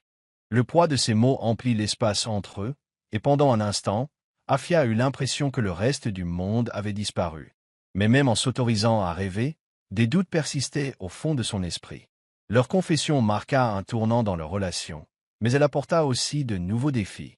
Le poids de ces mots emplit l'espace entre eux, et pendant un instant, Afia eut l'impression que le reste du monde avait disparu. Mais même en s'autorisant à rêver, des doutes persistaient au fond de son esprit. Leur confession marqua un tournant dans leur relation, mais elle apporta aussi de nouveaux défis.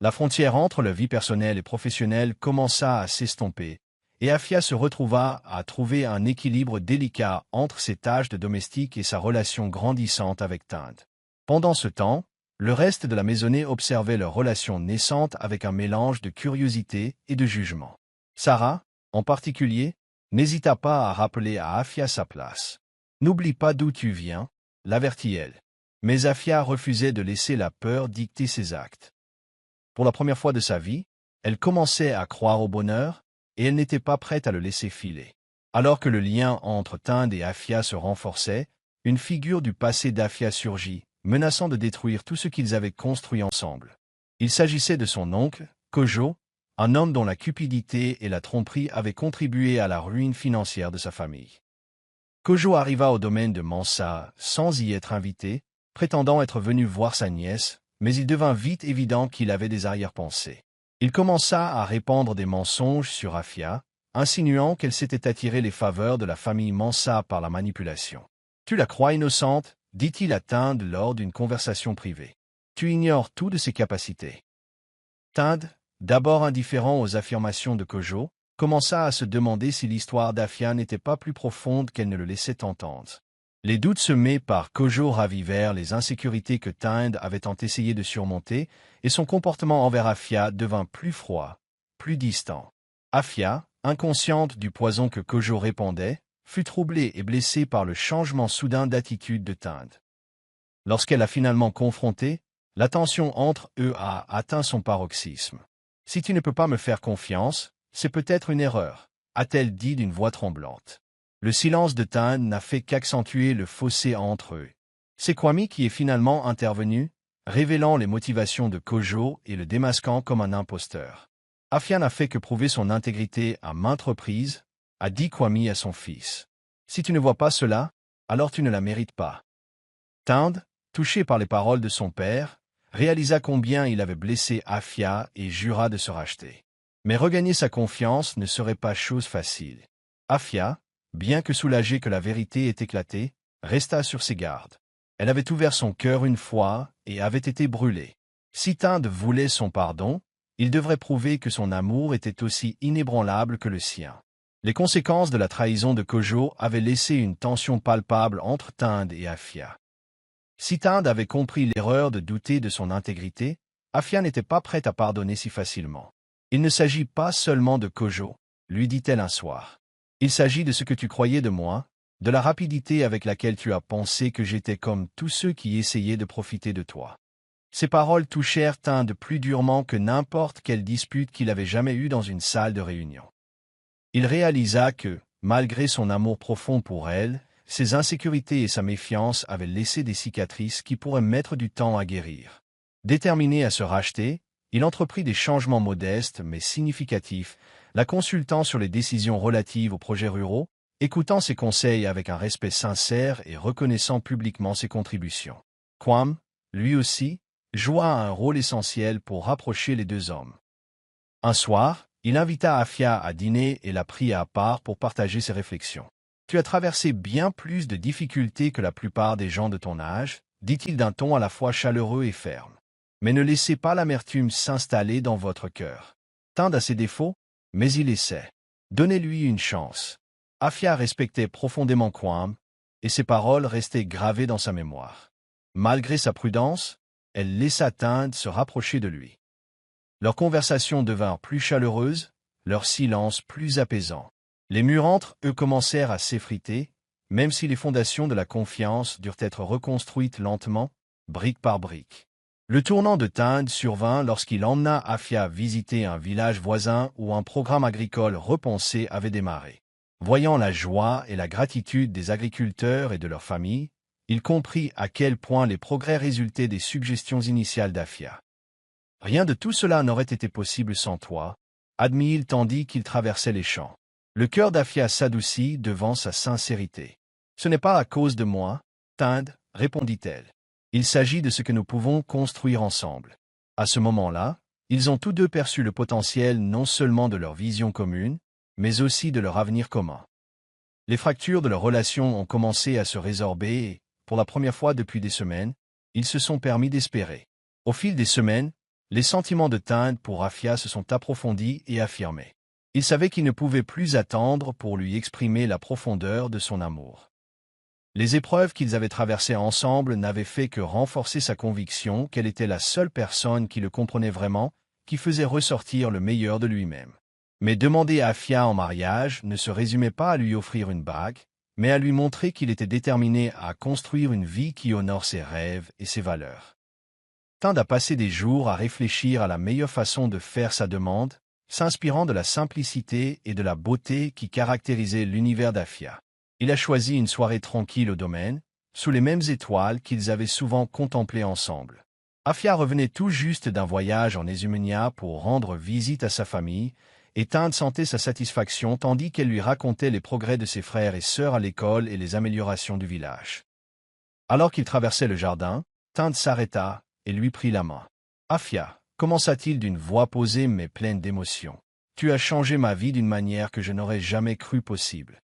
La frontière entre la vie personnelle et professionnelle commença à s'estomper, et Afia se retrouva à trouver un équilibre délicat entre ses tâches de domestique et sa relation grandissante avec Tinde. Pendant ce temps, le reste de la maisonnée observait leur relation naissante avec un mélange de curiosité et de jugement. Sarah, en particulier, n'hésita pas à rappeler à Afia sa place. « N'oublie pas d'où tu viens », l'avertit-elle. Mais Afia refusait de laisser la peur dicter ses actes. Pour la première fois de sa vie, elle commençait à croire au bonheur, et elle n'était pas prête à le laisser filer. Alors que le lien entre Tinde et Afia se renforçait, une figure du passé d'Afia surgit, menaçant de détruire tout ce qu'ils avaient construit ensemble. Il s'agissait de son oncle, Kojo, un homme dont la cupidité et la tromperie avaient contribué à la ruine financière de sa famille. Kojo arriva au domaine de Mansa sans y être invité, prétendant être venu voir sa nièce, mais il devint vite évident qu'il avait des arrière-pensées. Il commença à répandre des mensonges sur Afia, insinuant qu'elle s'était attiré les faveurs de la famille Mansa par la manipulation. « Tu la crois innocente ?» dit-il à Tinde lors d'une conversation privée. « Tu ignores tout de ses capacités. » Tinde, d'abord indifférent aux affirmations de Kojo, commença à se demander si l'histoire d'Afia n'était pas plus profonde qu'elle ne le laissait entendre. Les doutes semés par Kojo ravivèrent les insécurités que Tinde avait tant essayé de surmonter, et son comportement envers Afia devint plus froid, plus distant. Afia, inconsciente du poison que Kojo répandait, fut troublée et blessée par le changement soudain d'attitude de Tinde. Lorsqu'elle a finalement confronté, la tension entre eux a atteint son paroxysme. « Si tu ne peux pas me faire confiance, c'est peut-être une erreur, » a-t-elle dit d'une voix tremblante. Le silence de Tinde n'a fait qu'accentuer le fossé entre eux. C'est Kwame qui est finalement intervenu, révélant les motivations de Kojo et le démasquant comme un imposteur. « Afia n'a fait que prouver son intégrité à maintes reprises, » a dit Kwame à son fils. « Si tu ne vois pas cela, alors tu ne la mérites pas. » Tinde, touché par les paroles de son père, réalisa combien il avait blessé Afia et jura de se racheter. Mais regagner sa confiance ne serait pas chose facile. Afia, bien que soulagée que la vérité ait éclaté, resta sur ses gardes. Elle avait ouvert son cœur une fois et avait été brûlée. Si Tinde voulait son pardon, il devrait prouver que son amour était aussi inébranlable que le sien. Les conséquences de la trahison de Kojo avaient laissé une tension palpable entre Tinde et Afia. Si Tinde avait compris l'erreur de douter de son intégrité, Afia n'était pas prête à pardonner si facilement. « Il ne s'agit pas seulement de Kojo, » lui dit-elle un soir. « Il s'agit de ce que tu croyais de moi, de la rapidité avec laquelle tu as pensé que j'étais comme tous ceux qui essayaient de profiter de toi. » Ces paroles touchèrent Tinde plus durement que n'importe quelle dispute qu'il avait jamais eue dans une salle de réunion. Il réalisa que, malgré son amour profond pour elle, ses insécurités et sa méfiance avaient laissé des cicatrices qui pourraient mettre du temps à guérir. Déterminé à se racheter, il entreprit des changements modestes mais significatifs, la consultant sur les décisions relatives aux projets ruraux, écoutant ses conseils avec un respect sincère et reconnaissant publiquement ses contributions. Kwame, lui aussi, joua un rôle essentiel pour rapprocher les deux hommes. Un soir, il invita Afia à dîner et la prit à part pour partager ses réflexions. « Tu as traversé bien plus de difficultés que la plupart des gens de ton âge, » dit-il d'un ton à la fois chaleureux et ferme. « Mais ne laissez pas l'amertume s'installer dans votre cœur. Tinde a ses défauts, mais il essaie. Donnez-lui une chance. » Afia respectait profondément Kwame, et ses paroles restaient gravées dans sa mémoire. Malgré sa prudence, elle laissa Tinde se rapprocher de lui. Leurs conversations devinrent plus chaleureuses, leur silence plus apaisant. Les murs entre eux commencèrent à s'effriter, même si les fondations de la confiance durent être reconstruites lentement, brique par brique. Le tournant de Tinde survint lorsqu'il emmena Afia visiter un village voisin où un programme agricole repensé avait démarré. Voyant la joie et la gratitude des agriculteurs et de leurs familles, il comprit à quel point les progrès résultaient des suggestions initiales d'Afia. « Rien de tout cela n'aurait été possible sans toi », admit-il tandis qu'il traversait les champs. Le cœur d'Afia s'adoucit devant sa sincérité. « Ce n'est pas à cause de moi, Tinde, répondit-elle. Il s'agit de ce que nous pouvons construire ensemble. » À ce moment-là, ils ont tous deux perçu le potentiel non seulement de leur vision commune, mais aussi de leur avenir commun. Les fractures de leur relation ont commencé à se résorber et, pour la première fois depuis des semaines, ils se sont permis d'espérer. Au fil des semaines, les sentiments de Tinde pour Afia se sont approfondis et affirmés. Il savait qu'il ne pouvait plus attendre pour lui exprimer la profondeur de son amour. Les épreuves qu'ils avaient traversées ensemble n'avaient fait que renforcer sa conviction qu'elle était la seule personne qui le comprenait vraiment, qui faisait ressortir le meilleur de lui-même. Mais demander Afia en mariage ne se résumait pas à lui offrir une bague, mais à lui montrer qu'il était déterminé à construire une vie qui honore ses rêves et ses valeurs. Tinde a passé des jours à réfléchir à la meilleure façon de faire sa demande, s'inspirant de la simplicité et de la beauté qui caractérisaient l'univers d'Afia. Il a choisi une soirée tranquille au domaine, sous les mêmes étoiles qu'ils avaient souvent contemplées ensemble. Afia revenait tout juste d'un voyage en Ésumenia pour rendre visite à sa famille, et Tinde sentait sa satisfaction tandis qu'elle lui racontait les progrès de ses frères et sœurs à l'école et les améliorations du village. Alors qu'il traversait le jardin, Tinde s'arrêta et lui prit la main. « Afia, » commença-t-il d'une voix posée mais pleine d'émotion. « Tu as changé ma vie d'une manière que je n'aurais jamais cru possible.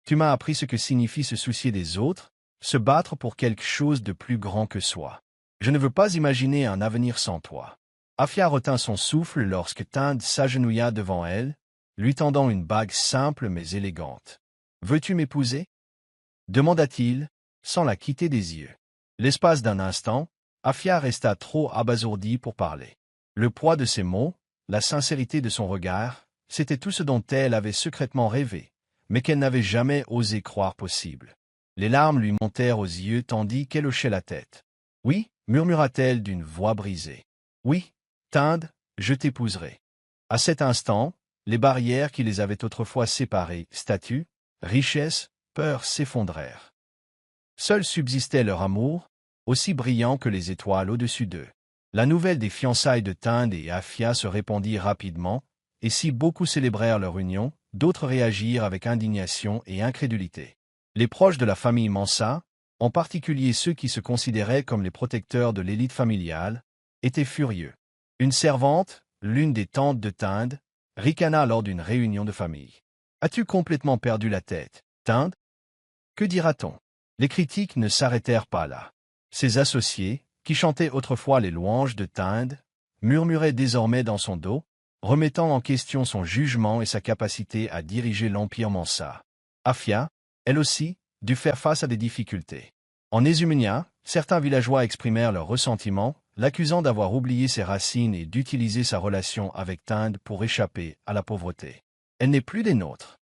Tu m'as appris ce que signifie se soucier des autres, se battre pour quelque chose de plus grand que soi. Je ne veux pas imaginer un avenir sans toi. » Afia retint son souffle lorsque Tinde s'agenouilla devant elle, lui tendant une bague simple mais élégante. « Veux-tu m'épouser » demanda-t-il, sans la quitter des yeux. L'espace d'un instant, Afia resta trop abasourdie pour parler. Le poids de ses mots, la sincérité de son regard, c'était tout ce dont elle avait secrètement rêvé, mais qu'elle n'avait jamais osé croire possible. Les larmes lui montèrent aux yeux tandis qu'elle hochait la tête. « Oui, » murmura-t-elle d'une voix brisée. « Oui, Tinde, je t'épouserai. » À cet instant, les barrières qui les avaient autrefois séparées, statut, richesse, peur s'effondrèrent. Seul subsistait leur amour, aussi brillant que les étoiles au-dessus d'eux. La nouvelle des fiançailles de Tinde et Afia se répandit rapidement, et si beaucoup célébrèrent leur union, d'autres réagirent avec indignation et incrédulité. Les proches de la famille Mansa, en particulier ceux qui se considéraient comme les protecteurs de l'élite familiale, étaient furieux. Une servante, l'une des tantes de Tinde, ricana lors d'une réunion de famille. « As-tu complètement perdu la tête, Tinde ? Que dira-t-on » Les critiques ne s'arrêtèrent pas là. Ses associés, qui chantaient autrefois les louanges de Tinde, murmuraient désormais dans son dos, remettant en question son jugement et sa capacité à diriger l'empire Mansa. Afia, elle aussi, dut faire face à des difficultés. En Ésumenia, certains villageois exprimèrent leur ressentiment, l'accusant d'avoir oublié ses racines et d'utiliser sa relation avec Tinde pour échapper à la pauvreté. « Elle n'est plus des nôtres »,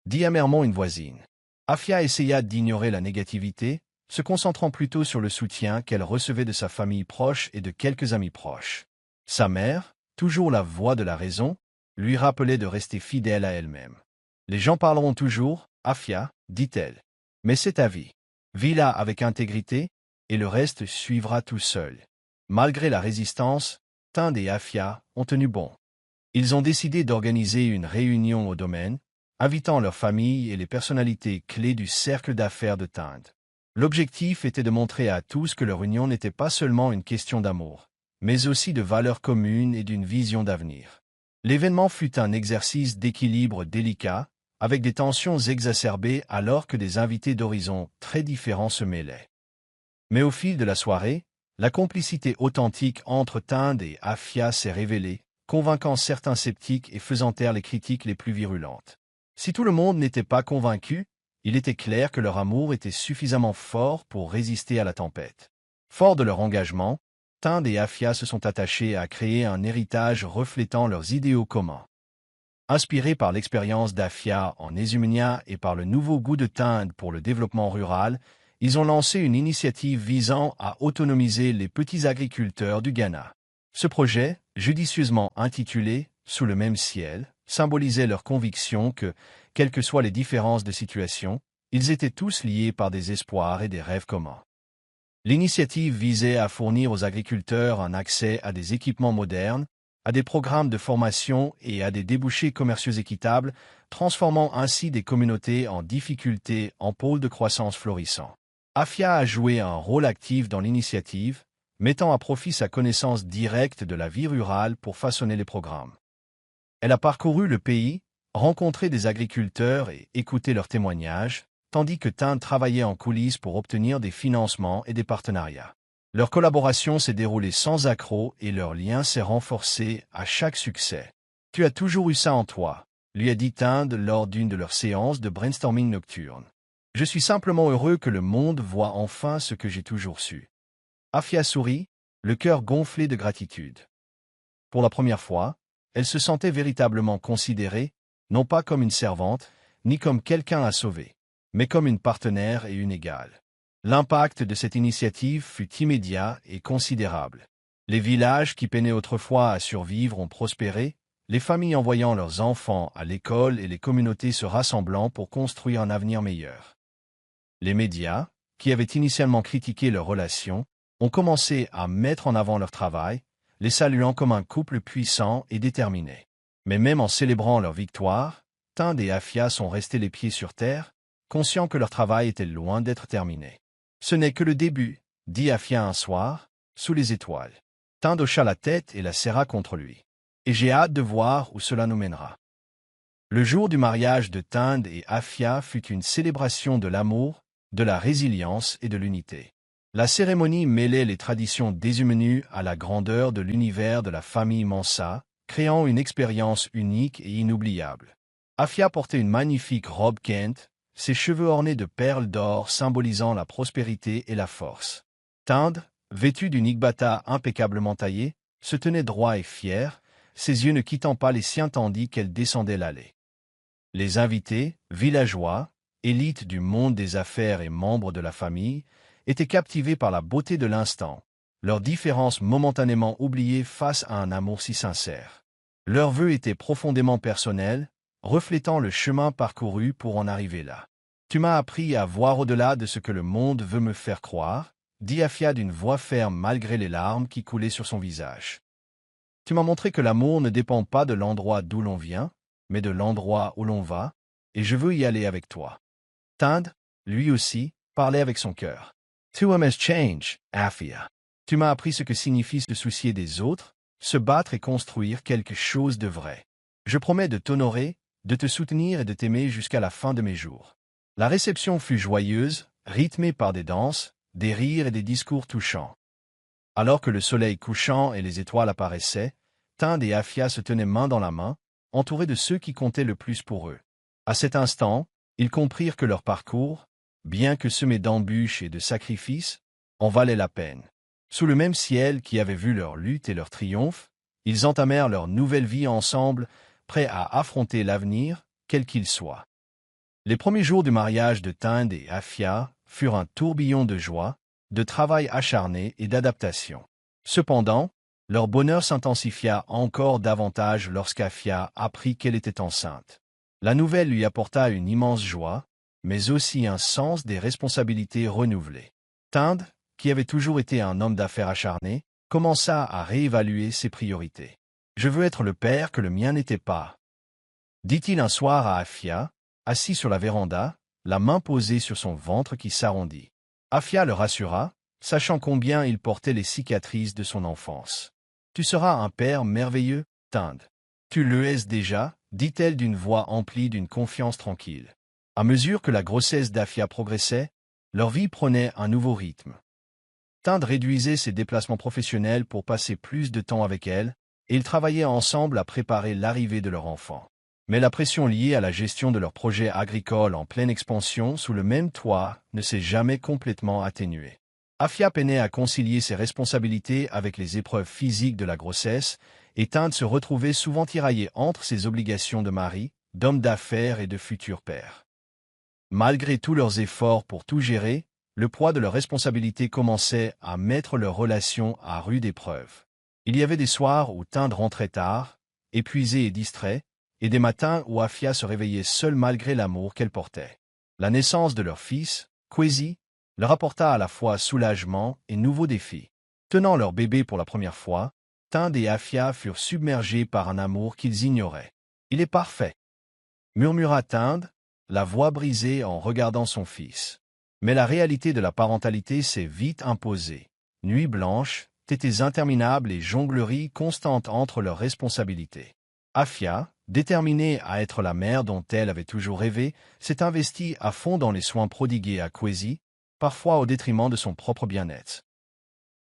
dit amèrement une voisine. Afia essaya d'ignorer la négativité, se concentrant plutôt sur le soutien qu'elle recevait de sa famille proche et de quelques amis proches. Sa mère, toujours la voix de la raison, lui rappelait de rester fidèle à elle-même. « Les gens parleront toujours, Afia, » dit-elle. « Mais c'est ta vie. Vis-la avec intégrité, et le reste suivra tout seul. » Malgré la résistance, Tinde et Afia ont tenu bon. Ils ont décidé d'organiser une réunion au domaine, invitant leurs familles et les personnalités clés du cercle d'affaires de Tinde. L'objectif était de montrer à tous que leur union n'était pas seulement une question d'amour, mais aussi de valeurs communes et d'une vision d'avenir. L'événement fut un exercice d'équilibre délicat, avec des tensions exacerbées alors que des invités d'horizons très différents se mêlaient. Mais au fil de la soirée, la complicité authentique entre Tinde et Afia s'est révélée, convainquant certains sceptiques et faisant taire les critiques les plus virulentes. Si tout le monde n'était pas convaincu, il était clair que leur amour était suffisamment fort pour résister à la tempête. Forts de leur engagement, Tinde et Afia se sont attachés à créer un héritage reflétant leurs idéaux communs. Inspirés par l'expérience d'Afia en Ésumenia et par le nouveau goût de Tinde pour le développement rural, ils ont lancé une initiative visant à autonomiser les petits agriculteurs du Ghana. Ce projet, judicieusement intitulé « Sous le même ciel », symbolisait leur conviction que, Quelles que soient les différences de situation, ils étaient tous liés par des espoirs et des rêves communs. L'initiative visait à fournir aux agriculteurs un accès à des équipements modernes, à des programmes de formation et à des débouchés commerciaux équitables, transformant ainsi des communautés en difficulté en pôles de croissance florissants. Afia a joué un rôle actif dans l'initiative, mettant à profit sa connaissance directe de la vie rurale pour façonner les programmes. Elle a parcouru le pays, rencontré des agriculteurs et écouté leurs témoignages, tandis que Tind travaillait en coulisses pour obtenir des financements et des partenariats. Leur collaboration s'est déroulée sans accroc et leur lien s'est renforcé à chaque succès. « Tu as toujours eu ça en toi », lui a dit Tind lors d'une de leurs séances de brainstorming nocturne. « Je suis simplement heureux que le monde voie enfin ce que j'ai toujours su. » Afia sourit, le cœur gonflé de gratitude. Pour la première fois, elle se sentait véritablement considérée, non pas comme une servante, ni comme quelqu'un à sauver, mais comme une partenaire et une égale. L'impact de cette initiative fut immédiat et considérable. Les villages qui peinaient autrefois à survivre ont prospéré, les familles envoyant leurs enfants à l'école et les communautés se rassemblant pour construire un avenir meilleur. Les médias, qui avaient initialement critiqué leurs relations, ont commencé à mettre en avant leur travail, les saluant comme un couple puissant et déterminé. Mais même en célébrant leur victoire, Tind et Afia sont restés les pieds sur terre, conscients que leur travail était loin d'être terminé. « Ce n'est que le début », dit Afia un soir, sous les étoiles. Tind hocha la tête et la serra contre lui. « Et j'ai hâte de voir où cela nous mènera. » Le jour du mariage de Tind et Afia fut une célébration de l'amour, de la résilience et de l'unité. La cérémonie mêlait les traditions déshumanues à la grandeur de l'univers de la famille Mansa, créant une expérience unique et inoubliable. Afia portait une magnifique robe Kent, ses cheveux ornés de perles d'or symbolisant la prospérité et la force. Tind, vêtu d'une igbata impeccablement taillée, se tenait droit et fier, ses yeux ne quittant pas les siens tandis qu'elle descendait l'allée. Les invités, villageois, élites du monde des affaires et membres de la famille, étaient captivés par la beauté de l'instant, leurs différences momentanément oubliées face à un amour si sincère. Leurs vœux étaient profondément personnels, reflétant le chemin parcouru pour en arriver là. « Tu m'as appris à voir au-delà de ce que le monde veut me faire croire, » dit Afia d'une voix ferme malgré les larmes qui coulaient sur son visage. « Tu m'as montré que l'amour ne dépend pas de l'endroit d'où l'on vient, mais de l'endroit où l'on va, et je veux y aller avec toi. » Tind, lui aussi, parlait avec son cœur. « Tu m'as change, Afia. Tu m'as appris ce que signifie se soucier des autres, se battre et construire quelque chose de vrai. Je promets de t'honorer, de te soutenir et de t'aimer jusqu'à la fin de mes jours. » La réception fut joyeuse, rythmée par des danses, des rires et des discours touchants. Alors que le soleil couchant et les étoiles apparaissaient, Tind et Afia se tenaient main dans la main, entourés de ceux qui comptaient le plus pour eux. À cet instant, ils comprirent que leur parcours, bien que semé d'embûches et de sacrifices, en valait la peine. Sous le même ciel qui avait vu leur lutte et leur triomphe, ils entamèrent leur nouvelle vie ensemble, prêts à affronter l'avenir, quel qu'il soit. Les premiers jours du mariage de Tind et Afia furent un tourbillon de joie, de travail acharné et d'adaptation. Cependant, leur bonheur s'intensifia encore davantage lorsqu'Afia apprit qu'elle était enceinte. La nouvelle lui apporta une immense joie, mais aussi un sens des responsabilités renouvelées. Tind, qui avait toujours été un homme d'affaires acharné, commença à réévaluer ses priorités. « Je veux être le père que le mien n'était pas, » dit-il un soir à Afia, assis sur la véranda, la main posée sur son ventre qui s'arrondit. Afia le rassura, sachant combien il portait les cicatrices de son enfance. « Tu seras un père merveilleux, Tind. Tu le es déjà, » dit-elle d'une voix emplie d'une confiance tranquille. À mesure que la grossesse d'Afia progressait, leur vie prenait un nouveau rythme. Tind réduisait ses déplacements professionnels pour passer plus de temps avec elle, et ils travaillaient ensemble à préparer l'arrivée de leur enfant. Mais la pression liée à la gestion de leur projet agricole en pleine expansion sous le même toit ne s'est jamais complètement atténuée. Afia peinait à concilier ses responsabilités avec les épreuves physiques de la grossesse, et Tind se retrouvait souvent tiraillé entre ses obligations de mari, d'homme d'affaires et de futur père. Malgré tous leurs efforts pour tout gérer, le poids de leurs responsabilités commençait à mettre leur relation à rude épreuve. Il y avait des soirs où Tind rentrait tard, épuisé et distrait, et des matins où Afia se réveillait seule malgré l'amour qu'elle portait. La naissance de leur fils, Kwesi, leur apporta à la fois soulagement et nouveaux défis. Tenant leur bébé pour la première fois, Tinde et Afia furent submergés par un amour qu'ils ignoraient. « Il est parfait !» murmura Tinde, la voix brisée en regardant son fils. Mais la réalité de la parentalité s'est vite imposée. Nuits blanches, tétées interminables et jongleries constantes entre leurs responsabilités. Afia, déterminée à être la mère dont elle avait toujours rêvé, s'est investie à fond dans les soins prodigués à Kwesi, parfois au détriment de son propre bien-être.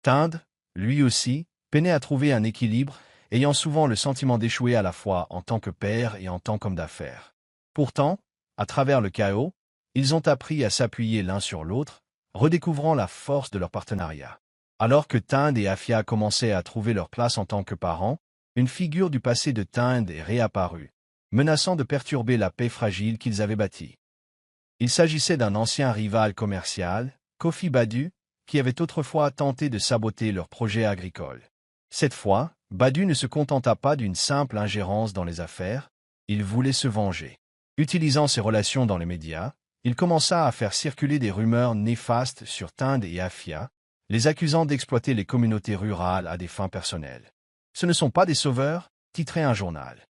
Tinde, lui aussi, peinait à trouver un équilibre, ayant souvent le sentiment d'échouer à la fois en tant que père et en tant qu'homme d'affaires. Pourtant, à travers le chaos, ils ont appris à s'appuyer l'un sur l'autre, redécouvrant la force de leur partenariat. Alors que Tinde et Afia commençaient à trouver leur place en tant que parents, une figure du passé de Tinde est réapparue, menaçant de perturber la paix fragile qu'ils avaient bâtie. Il s'agissait d'un ancien rival commercial, Kofi Badu, qui avait autrefois tenté de saboter leurs projets agricoles. Cette fois, Badu ne se contenta pas d'une simple ingérence dans les affaires, il voulait se venger. Utilisant ses relations dans les médias, il commença à faire circuler des rumeurs néfastes sur Tinde et Afia, les accusant d'exploiter les communautés rurales à des fins personnelles. « Ce ne sont pas des sauveurs », titrait un journal.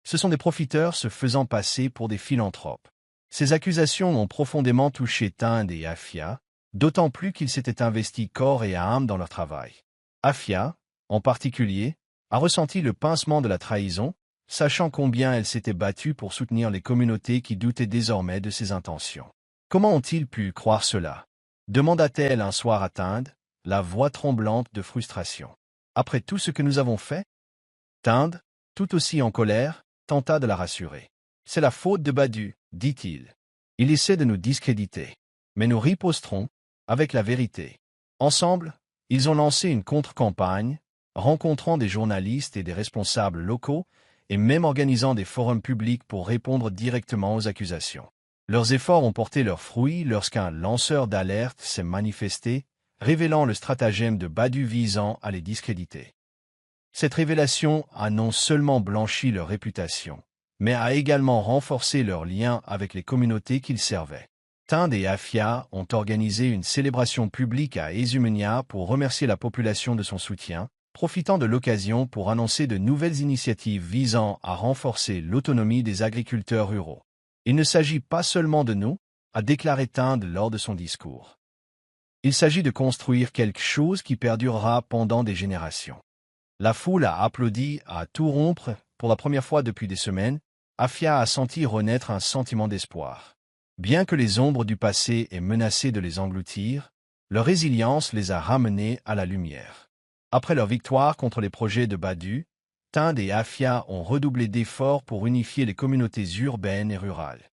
Ce sont des profiteurs se faisant passer pour des philanthropes. Ces accusations ont profondément touché Tinde et Afia, d'autant plus qu'ils s'étaient investis corps et âme dans leur travail. Afia, en particulier, a ressenti le pincement de la trahison, sachant combien elle s'était battue pour soutenir les communautés qui doutaient désormais de ses intentions. Comment ont-ils pu croire cela? Demanda-t-elle un soir à Tinde, la voix tremblante de frustration. Après tout ce que nous avons fait? Tinde, tout aussi en colère, tenta de la rassurer. C'est la faute de Badu, dit-il. Il essaie de nous discréditer. Mais nous riposterons, avec la vérité. Ensemble, ils ont lancé une contre-campagne, rencontrant des journalistes et des responsables locaux, et même organisant des forums publics pour répondre directement aux accusations. Leurs efforts ont porté leurs fruits lorsqu'un lanceur d'alerte s'est manifesté, révélant le stratagème de Badu visant à les discréditer. Cette révélation a non seulement blanchi leur réputation, mais a également renforcé leurs liens avec les communautés qu'ils servaient. Tinde et Afia ont organisé une célébration publique à Ezumenia pour remercier la population de son soutien, profitant de l'occasion pour annoncer de nouvelles initiatives visant à renforcer l'autonomie des agriculteurs ruraux. Il ne s'agit pas seulement de nous, a déclaré Tinde lors de son discours. Il s'agit de construire quelque chose qui perdurera pendant des générations. La foule a applaudi à tout rompre pour la première fois depuis des semaines. Afia a senti renaître un sentiment d'espoir. Bien que les ombres du passé aient menacé de les engloutir, leur résilience les a ramenés à la lumière. Après leur victoire contre les projets de Badu, Tinde et Afia ont redoublé d'efforts pour unifier les communautés urbaines et rurales.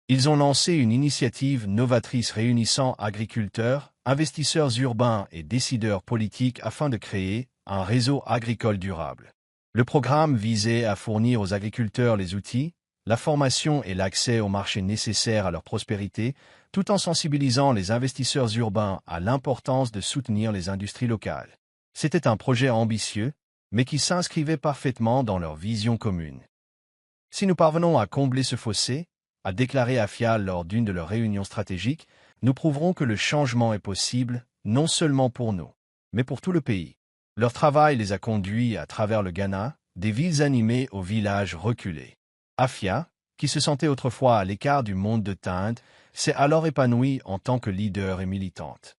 Ils ont lancé une initiative novatrice réunissant agriculteurs, investisseurs urbains et décideurs politiques afin de créer un réseau agricole durable. Le programme visait à fournir aux agriculteurs les outils, la formation et l'accès aux marchés nécessaires à leur prospérité, tout en sensibilisant les investisseurs urbains à l'importance de soutenir les industries locales. C'était un projet ambitieux, mais qui s'inscrivait parfaitement dans leur vision commune. Si nous parvenons à combler ce fossé, a déclaré Afia lors d'une de leurs réunions stratégiques, nous prouverons que le changement est possible, non seulement pour nous, mais pour tout le pays. Leur travail les a conduits à travers le Ghana, des villes animées aux villages reculés. Afia, qui se sentait autrefois à l'écart du monde de Tinde, s'est alors épanouie en tant que leader et militante.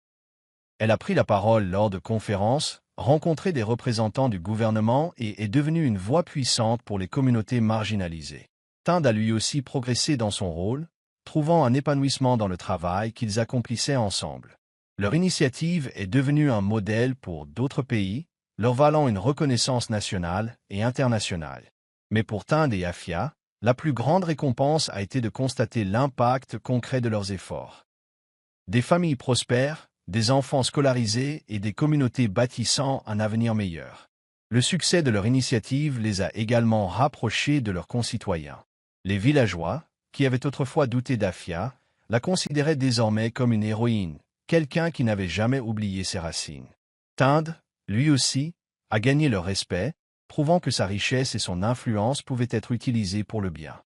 Elle a pris la parole lors de conférences, rencontré des représentants du gouvernement et est devenue une voix puissante pour les communautés marginalisées. Tinde a lui aussi progressé dans son rôle, trouvant un épanouissement dans le travail qu'ils accomplissaient ensemble. Leur initiative est devenue un modèle pour d'autres pays, leur valant une reconnaissance nationale et internationale. Mais pour Tinde et Afia, la plus grande récompense a été de constater l'impact concret de leurs efforts. Des familles prospères, des enfants scolarisés et des communautés bâtissant un avenir meilleur. Le succès de leur initiative les a également rapprochés de leurs concitoyens. Les villageois, qui avaient autrefois douté d'Afia, la considéraient désormais comme une héroïne, quelqu'un qui n'avait jamais oublié ses racines. Tinde, lui aussi, a gagné leur respect, prouvant que sa richesse et son influence pouvaient être utilisées pour le bien.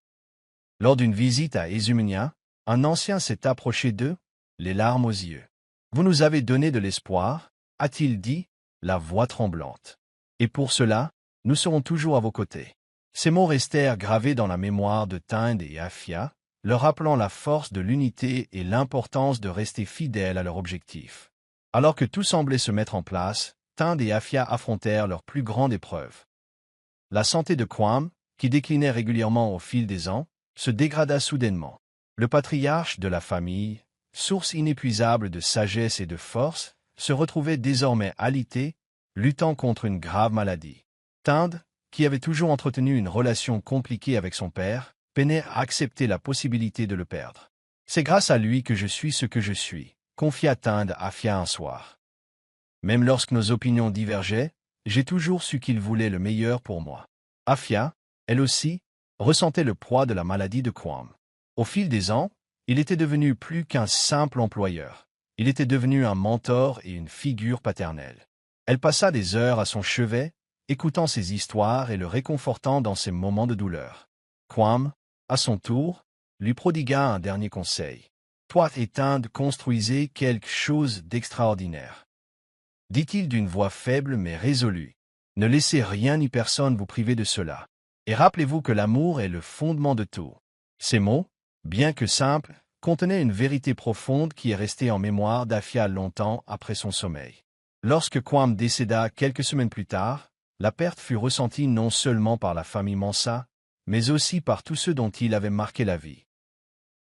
Lors d'une visite à Ezumnia, un ancien s'est approché d'eux, les larmes aux yeux. « Vous nous avez donné de l'espoir, a-t-il dit, la voix tremblante. Et pour cela, nous serons toujours à vos côtés. » Ces mots restèrent gravés dans la mémoire de Tind et Afia, leur rappelant la force de l'unité et l'importance de rester fidèles à leur objectif. Alors que tout semblait se mettre en place, Tind et Afia affrontèrent leur plus grande épreuve. La santé de Kwam, qui déclinait régulièrement au fil des ans, se dégrada soudainement. Le patriarche de la famille, source inépuisable de sagesse et de force, se retrouvait désormais alité, luttant contre une grave maladie. Tind, qui avait toujours entretenu une relation compliquée avec son père, peinait à accepter la possibilité de le perdre. « C'est grâce à lui que je suis ce que je suis », confia Tind à Afia un soir. « Même lorsque nos opinions divergeaient, j'ai toujours su qu'il voulait le meilleur pour moi. » Afia, elle aussi, ressentait le poids de la maladie de Kwam. Au fil des ans, il était devenu plus qu'un simple employeur. Il était devenu un mentor et une figure paternelle. Elle passa des heures à son chevet, écoutant ses histoires et le réconfortant dans ses moments de douleur. Kwam, à son tour, lui prodigua un dernier conseil. « Toi et Tind construisez quelque chose d'extraordinaire. » dit-il d'une voix faible mais résolue. « Ne laissez rien ni personne vous priver de cela. Et rappelez-vous que l'amour est le fondement de tout. » Ces mots, bien que simples, contenaient une vérité profonde qui est restée en mémoire d'Afia longtemps après son sommeil. Lorsque Kwam décéda quelques semaines plus tard, la perte fut ressentie non seulement par la famille Mansa, mais aussi par tous ceux dont il avait marqué la vie.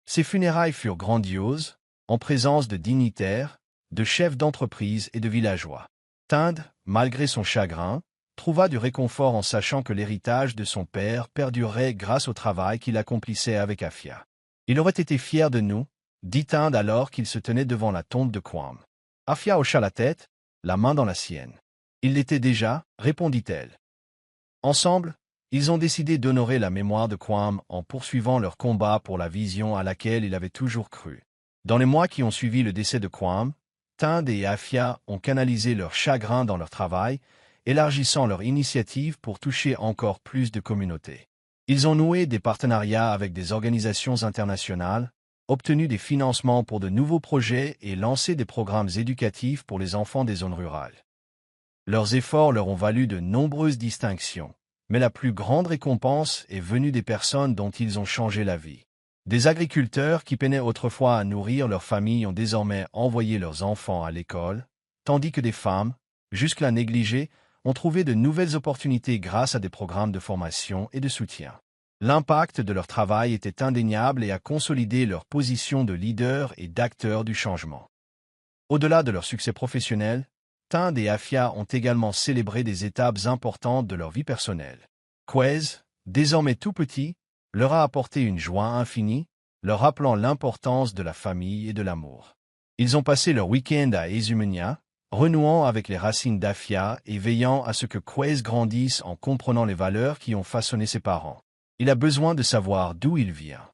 Ses funérailles furent grandioses, en présence de dignitaires, de chefs d'entreprise et de villageois. Tind, malgré son chagrin, trouva du réconfort en sachant que l'héritage de son père perdurerait grâce au travail qu'il accomplissait avec Afia. « Il aurait été fier de nous, » dit Tind alors qu'il se tenait devant la tombe de Kwam. Afia hocha la tête, la main dans la sienne. « Il l'était déjà, » répondit-elle. Ensemble, ils ont décidé d'honorer la mémoire de Kwam en poursuivant leur combat pour la vision à laquelle il avait toujours cru. Dans les mois qui ont suivi le décès de Kwam, Tind et Afia ont canalisé leur chagrin dans leur travail, élargissant leur initiative pour toucher encore plus de communautés. Ils ont noué des partenariats avec des organisations internationales, obtenu des financements pour de nouveaux projets et lancé des programmes éducatifs pour les enfants des zones rurales. Leurs efforts leur ont valu de nombreuses distinctions, mais la plus grande récompense est venue des personnes dont ils ont changé la vie. Des agriculteurs qui peinaient autrefois à nourrir leurs familles ont désormais envoyé leurs enfants à l'école, tandis que des femmes, jusque-là négligées, ont trouvé de nouvelles opportunités grâce à des programmes de formation et de soutien. L'impact de leur travail était indéniable et a consolidé leur position de leader et d'acteur du changement. Au-delà de leur succès professionnel, Tind et Afia ont également célébré des étapes importantes de leur vie personnelle. Kwez, désormais tout petit, leur a apporté une joie infinie, leur rappelant l'importance de la famille et de l'amour. Ils ont passé leur week-end à Ezumnia, renouant avec les racines d'Afia et veillant à ce que Kwez grandisse en comprenant les valeurs qui ont façonné ses parents. Il a besoin de savoir d'où il vient,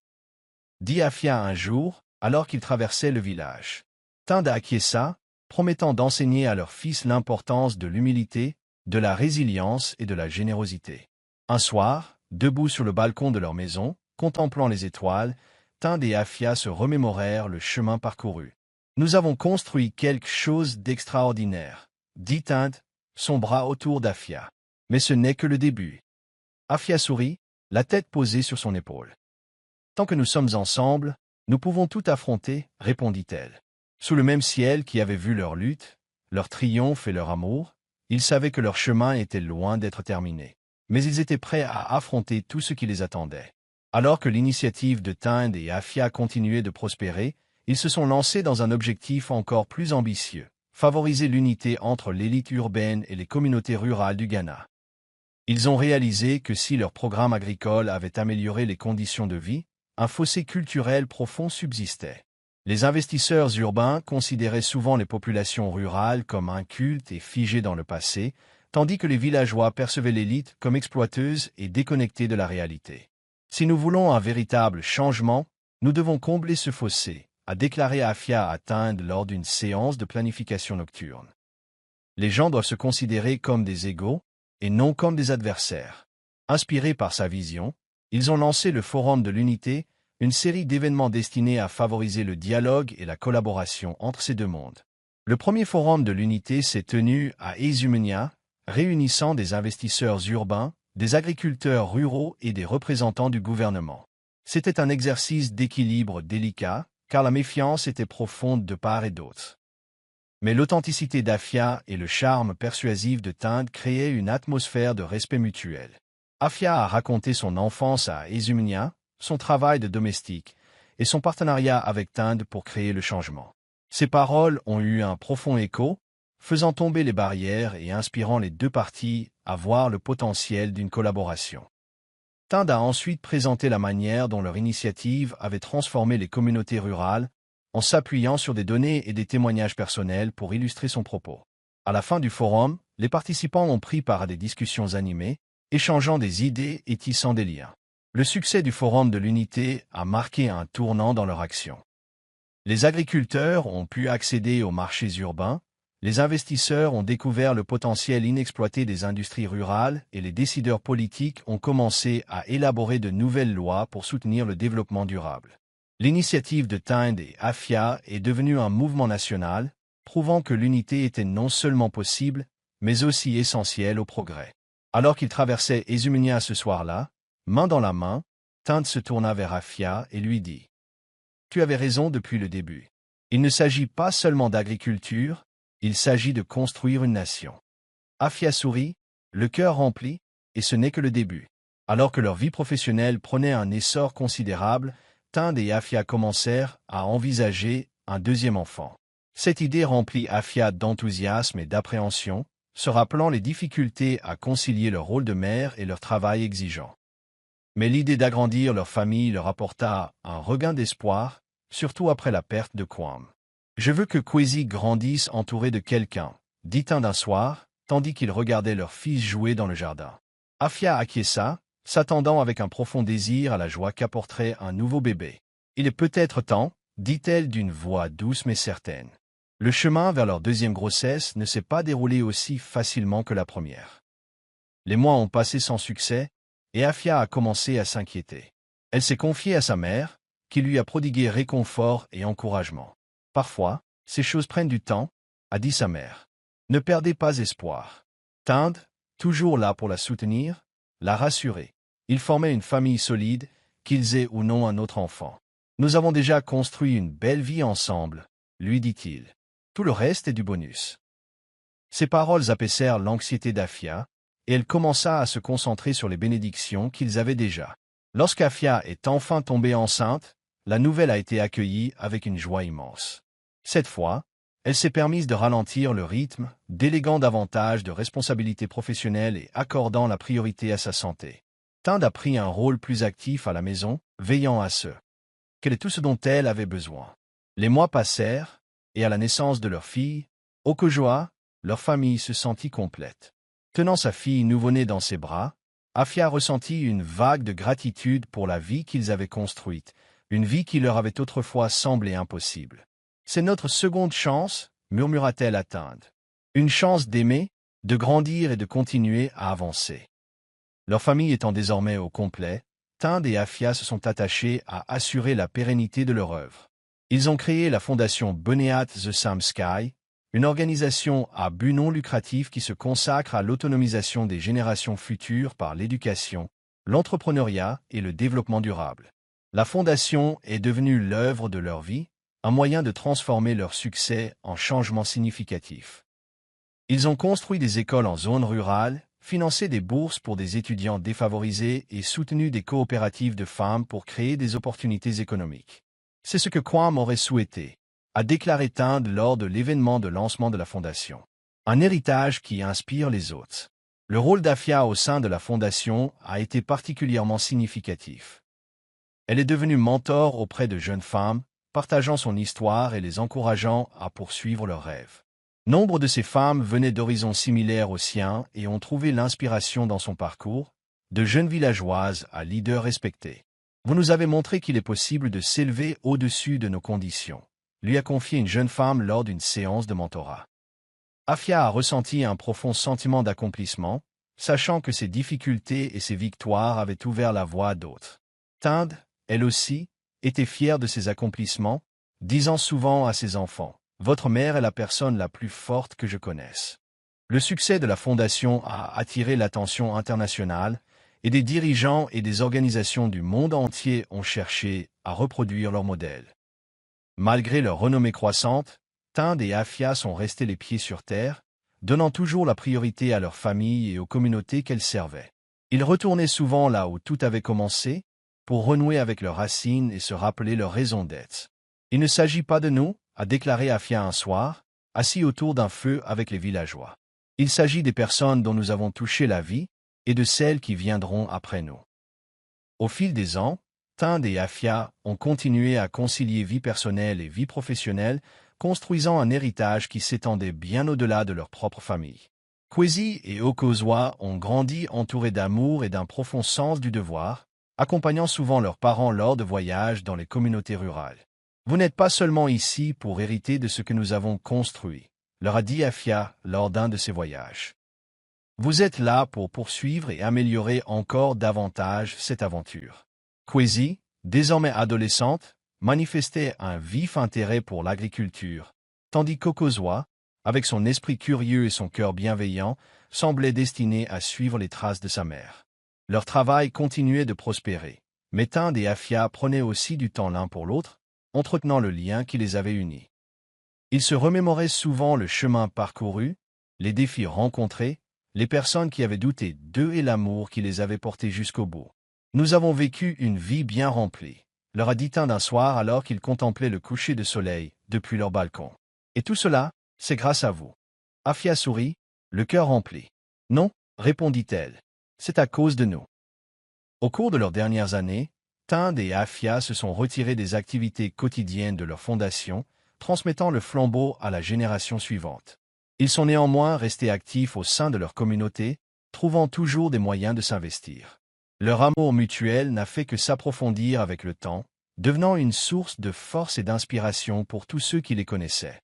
dit Afia un jour, alors qu'il traversait le village. Tind acquiesça, promettant d'enseigner à leur fils l'importance de l'humilité, de la résilience et de la générosité. Un soir, debout sur le balcon de leur maison, contemplant les étoiles, Tind et Afia se remémorèrent le chemin parcouru. « Nous avons construit quelque chose d'extraordinaire, » dit Tind, son bras autour d'Afia. « Mais ce n'est que le début. » Afia sourit, la tête posée sur son épaule. « Tant que nous sommes ensemble, nous pouvons tout affronter, » répondit-elle. Sous le même ciel qui avait vu leur lutte, leur triomphe et leur amour, ils savaient que leur chemin était loin d'être terminé. Mais ils étaient prêts à affronter tout ce qui les attendait. Alors que l'initiative de Tind et Afia continuait de prospérer, ils se sont lancés dans un objectif encore plus ambitieux, favoriser l'unité entre l'élite urbaine et les communautés rurales du Ghana. Ils ont réalisé que si leur programme agricole avait amélioré les conditions de vie, un fossé culturel profond subsistait. Les investisseurs urbains considéraient souvent les populations rurales comme incultes et figées dans le passé, tandis que les villageois percevaient l'élite comme exploiteuse et déconnectée de la réalité. Si nous voulons un véritable changement, nous devons combler ce fossé, a déclaré Afia à Tind lors d'une séance de planification nocturne. Les gens doivent se considérer comme des égaux, et non comme des adversaires. Inspirés par sa vision, ils ont lancé le Forum de l'Unité, une série d'événements destinés à favoriser le dialogue et la collaboration entre ces deux mondes. Le premier Forum de l'Unité s'est tenu à Esumenia, réunissant des investisseurs urbains, des agriculteurs ruraux et des représentants du gouvernement. C'était un exercice d'équilibre délicat, car la méfiance était profonde de part et d'autre. Mais l'authenticité d'Afia et le charme persuasif de Tinde créaient une atmosphère de respect mutuel. Afia a raconté son enfance à Esumenia, son travail de domestique et son partenariat avec Tinde pour créer le changement. Ses paroles ont eu un profond écho, faisant tomber les barrières et inspirant les deux parties à voir le potentiel d'une collaboration. Tinde a ensuite présenté la manière dont leur initiative avait transformé les communautés rurales, en s'appuyant sur des données et des témoignages personnels pour illustrer son propos. À la fin du forum, les participants ont pris part à des discussions animées, échangeant des idées et tissant des liens. Le succès du Forum de l'Unité a marqué un tournant dans leur action. Les agriculteurs ont pu accéder aux marchés urbains, les investisseurs ont découvert le potentiel inexploité des industries rurales et les décideurs politiques ont commencé à élaborer de nouvelles lois pour soutenir le développement durable. L'initiative de Tinde et Afia est devenue un mouvement national, prouvant que l'unité était non seulement possible, mais aussi essentielle au progrès. Alors qu'ils traversaient Esumenia ce soir-là, main dans la main, Tinde se tourna vers Afia et lui dit « Tu avais raison depuis le début. Il ne s'agit pas seulement d'agriculture, il s'agit de construire une nation. » Afia sourit, le cœur rempli, et ce n'est que le début. Alors que leur vie professionnelle prenait un essor considérable, Tinde et Afia commencèrent à envisager un deuxième enfant. Cette idée remplit Afia d'enthousiasme et d'appréhension, se rappelant les difficultés à concilier leur rôle de mère et leur travail exigeant. Mais l'idée d'agrandir leur famille leur apporta un regain d'espoir, surtout après la perte de Kwam. « Je veux que Kwesi grandisse entouré de quelqu'un, » dit Tinde un soir, tandis qu'ils regardaient leur fils jouer dans le jardin. Afia acquiesça, s'attendant avec un profond désir à la joie qu'apporterait un nouveau bébé. « Il est peut-être temps, » dit-elle d'une voix douce mais certaine. Le chemin vers leur deuxième grossesse ne s'est pas déroulé aussi facilement que la première. Les mois ont passé sans succès, et Afia a commencé à s'inquiéter. Elle s'est confiée à sa mère, qui lui a prodigué réconfort et encouragement. « Parfois, ces choses prennent du temps, » a dit sa mère. « Ne perdez pas espoir. » Tinde, toujours là pour la soutenir, l'a rassurée. Ils formaient une famille solide, qu'ils aient ou non un autre enfant. « Nous avons déjà construit une belle vie ensemble, » lui dit-il. Tout le reste est du bonus. Ces paroles apaisèrent l'anxiété d'Afia, et elle commença à se concentrer sur les bénédictions qu'ils avaient déjà. Lorsqu'Afia est enfin tombée enceinte, la nouvelle a été accueillie avec une joie immense. Cette fois, elle s'est permise de ralentir le rythme, déléguant davantage de responsabilités professionnelles et accordant la priorité à sa santé. Tinde a pris un rôle plus actif à la maison, veillant à ce qu'elle ait tout ce dont elle avait besoin. Les mois passèrent, et à la naissance de leur fille, Okojoa, leur famille se sentit complète. Tenant sa fille nouveau-née dans ses bras, Afia ressentit une vague de gratitude pour la vie qu'ils avaient construite, une vie qui leur avait autrefois semblé impossible. « C'est notre seconde chance, » murmura-t-elle à Tinde. « Une chance d'aimer, de grandir et de continuer à avancer. » Leur famille étant désormais au complet, Tinde et Afia se sont attachés à assurer la pérennité de leur œuvre. Ils ont créé la fondation Beneat the Sam Sky, une organisation à but non lucratif qui se consacre à l'autonomisation des générations futures par l'éducation, l'entrepreneuriat et le développement durable. La fondation est devenue l'œuvre de leur vie, un moyen de transformer leur succès en changement significatif. Ils ont construit des écoles en zone rurale, financé des bourses pour des étudiants défavorisés et soutenu des coopératives de femmes pour créer des opportunités économiques. C'est ce que Kwam aurait souhaité, a déclaré Tinde lors de l'événement de lancement de la fondation. Un héritage qui inspire les autres. Le rôle d'Afia au sein de la fondation a été particulièrement significatif. Elle est devenue mentor auprès de jeunes femmes, partageant son histoire et les encourageant à poursuivre leurs rêves. Nombre de ces femmes venaient d'horizons similaires aux siens et ont trouvé l'inspiration dans son parcours, de jeunes villageoises à leaders respectés. Vous nous avez montré qu'il est possible de s'élever au-dessus de nos conditions, lui a confié une jeune femme lors d'une séance de mentorat. Afia a ressenti un profond sentiment d'accomplissement, sachant que ses difficultés et ses victoires avaient ouvert la voie à d'autres. Tind, elle aussi, était fière de ses accomplissements, disant souvent à ses enfants, « Votre mère est la personne la plus forte que je connaisse. » Le succès de la fondation a attiré l'attention internationale, et des dirigeants et des organisations du monde entier ont cherché à reproduire leur modèle. Malgré leur renommée croissante, Tind et Afia sont restés les pieds sur terre, donnant toujours la priorité à leur famille et aux communautés qu'elles servaient. Ils retournaient souvent là où tout avait commencé, pour renouer avec leurs racines et se rappeler leur raison d'être. « Il ne s'agit pas de nous », a déclaré Afia un soir, assis autour d'un feu avec les villageois. « Il s'agit des personnes dont nous avons touché la vie et de celles qui viendront après nous. » Au fil des ans, Tind et Afia ont continué à concilier vie personnelle et vie professionnelle, construisant un héritage qui s'étendait bien au-delà de leur propre famille. Kwesi et Okozwa ont grandi entourés d'amour et d'un profond sens du devoir, accompagnant souvent leurs parents lors de voyages dans les communautés rurales. « Vous n'êtes pas seulement ici pour hériter de ce que nous avons construit », leur a dit Afia lors d'un de ses voyages. « Vous êtes là pour poursuivre et améliorer encore davantage cette aventure. » Kwesi, désormais adolescente, manifestait un vif intérêt pour l'agriculture, tandis qu'Okozwa, avec son esprit curieux et son cœur bienveillant, semblait destiné à suivre les traces de sa mère. Leur travail continuait de prospérer, mais Tind et Afia prenaient aussi du temps l'un pour l'autre, entretenant le lien qui les avait unis. Ils se remémoraient souvent le chemin parcouru, les défis rencontrés, les personnes qui avaient douté d'eux et l'amour qui les avait portés jusqu'au bout. « Nous avons vécu une vie bien remplie », leur a dit Tind un soir alors qu'ils contemplaient le coucher de soleil depuis leur balcon. « Et tout cela, c'est grâce à vous. » Afia sourit, le cœur rempli. « Non, » répondit-elle, « c'est à cause de nous. » Au cours de leurs dernières années, Tind et Afia se sont retirés des activités quotidiennes de leur fondation, transmettant le flambeau à la génération suivante. Ils sont néanmoins restés actifs au sein de leur communauté, trouvant toujours des moyens de s'investir. Leur amour mutuel n'a fait que s'approfondir avec le temps, devenant une source de force et d'inspiration pour tous ceux qui les connaissaient.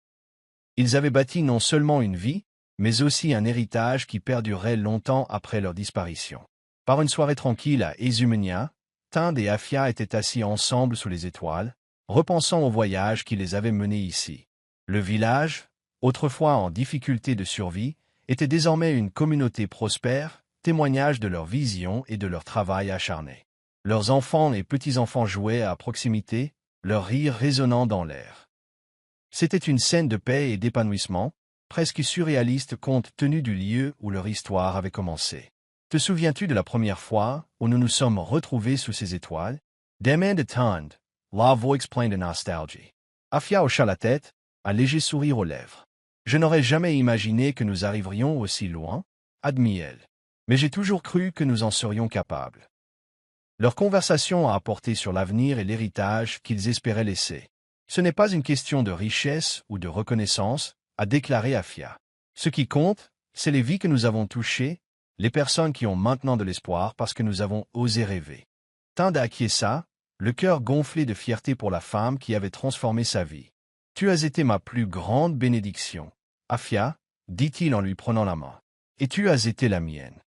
Ils avaient bâti non seulement une vie, mais aussi un héritage qui perdurerait longtemps après leur disparition. Par une soirée tranquille à Ezumenia, Tind et Afia étaient assis ensemble sous les étoiles, repensant au voyage qui les avait menés ici. Le village, autrefois en difficulté de survie, était désormais une communauté prospère, témoignage de leur vision et de leur travail acharné. Leurs enfants et petits-enfants jouaient à proximité, leurs rires résonnant dans l'air. C'était une scène de paix et d'épanouissement, presque surréaliste compte tenu du lieu où leur histoire avait commencé. Te souviens-tu de la première fois où nous nous sommes retrouvés sous ces étoiles? Demanda Tind, la voix pleine de nostalgie. Afia hocha la tête, un léger sourire aux lèvres. Je n'aurais jamais imaginé que nous arriverions aussi loin, admit-elle. Mais j'ai toujours cru que nous en serions capables. Leur conversation a apporté sur l'avenir et l'héritage qu'ils espéraient laisser. Ce n'est pas une question de richesse ou de reconnaissance, a déclaré Afia. Ce qui compte, c'est les vies que nous avons touchées, les personnes qui ont maintenant de l'espoir parce que nous avons osé rêver. Tind acquiesça, le cœur gonflé de fierté pour la femme qui avait transformé sa vie. Tu as été ma plus grande bénédiction, Afia, dit-il en lui prenant la main. Et tu as été la mienne,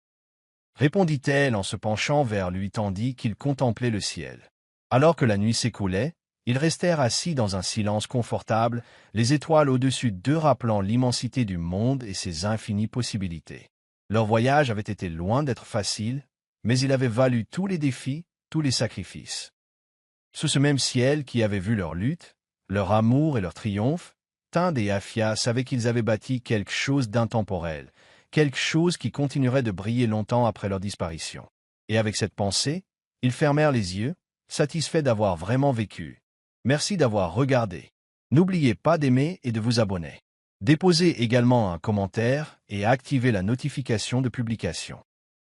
répondit-elle en se penchant vers lui tandis qu'il contemplait le ciel. Alors que la nuit s'écoulait, ils restèrent assis dans un silence confortable, les étoiles au-dessus d'eux rappelant l'immensité du monde et ses infinies possibilités. Leur voyage avait été loin d'être facile, mais il avait valu tous les défis, tous les sacrifices. Sous ce même ciel qui avait vu leur lutte, leur amour et leur triomphe, Tind et Afia savaient qu'ils avaient bâti quelque chose d'intemporel, quelque chose qui continuerait de briller longtemps après leur disparition. Et avec cette pensée, ils fermèrent les yeux, satisfaits d'avoir vraiment vécu. Merci d'avoir regardé. N'oubliez pas d'aimer et de vous abonner. Déposez également un commentaire et activez la notification de publication.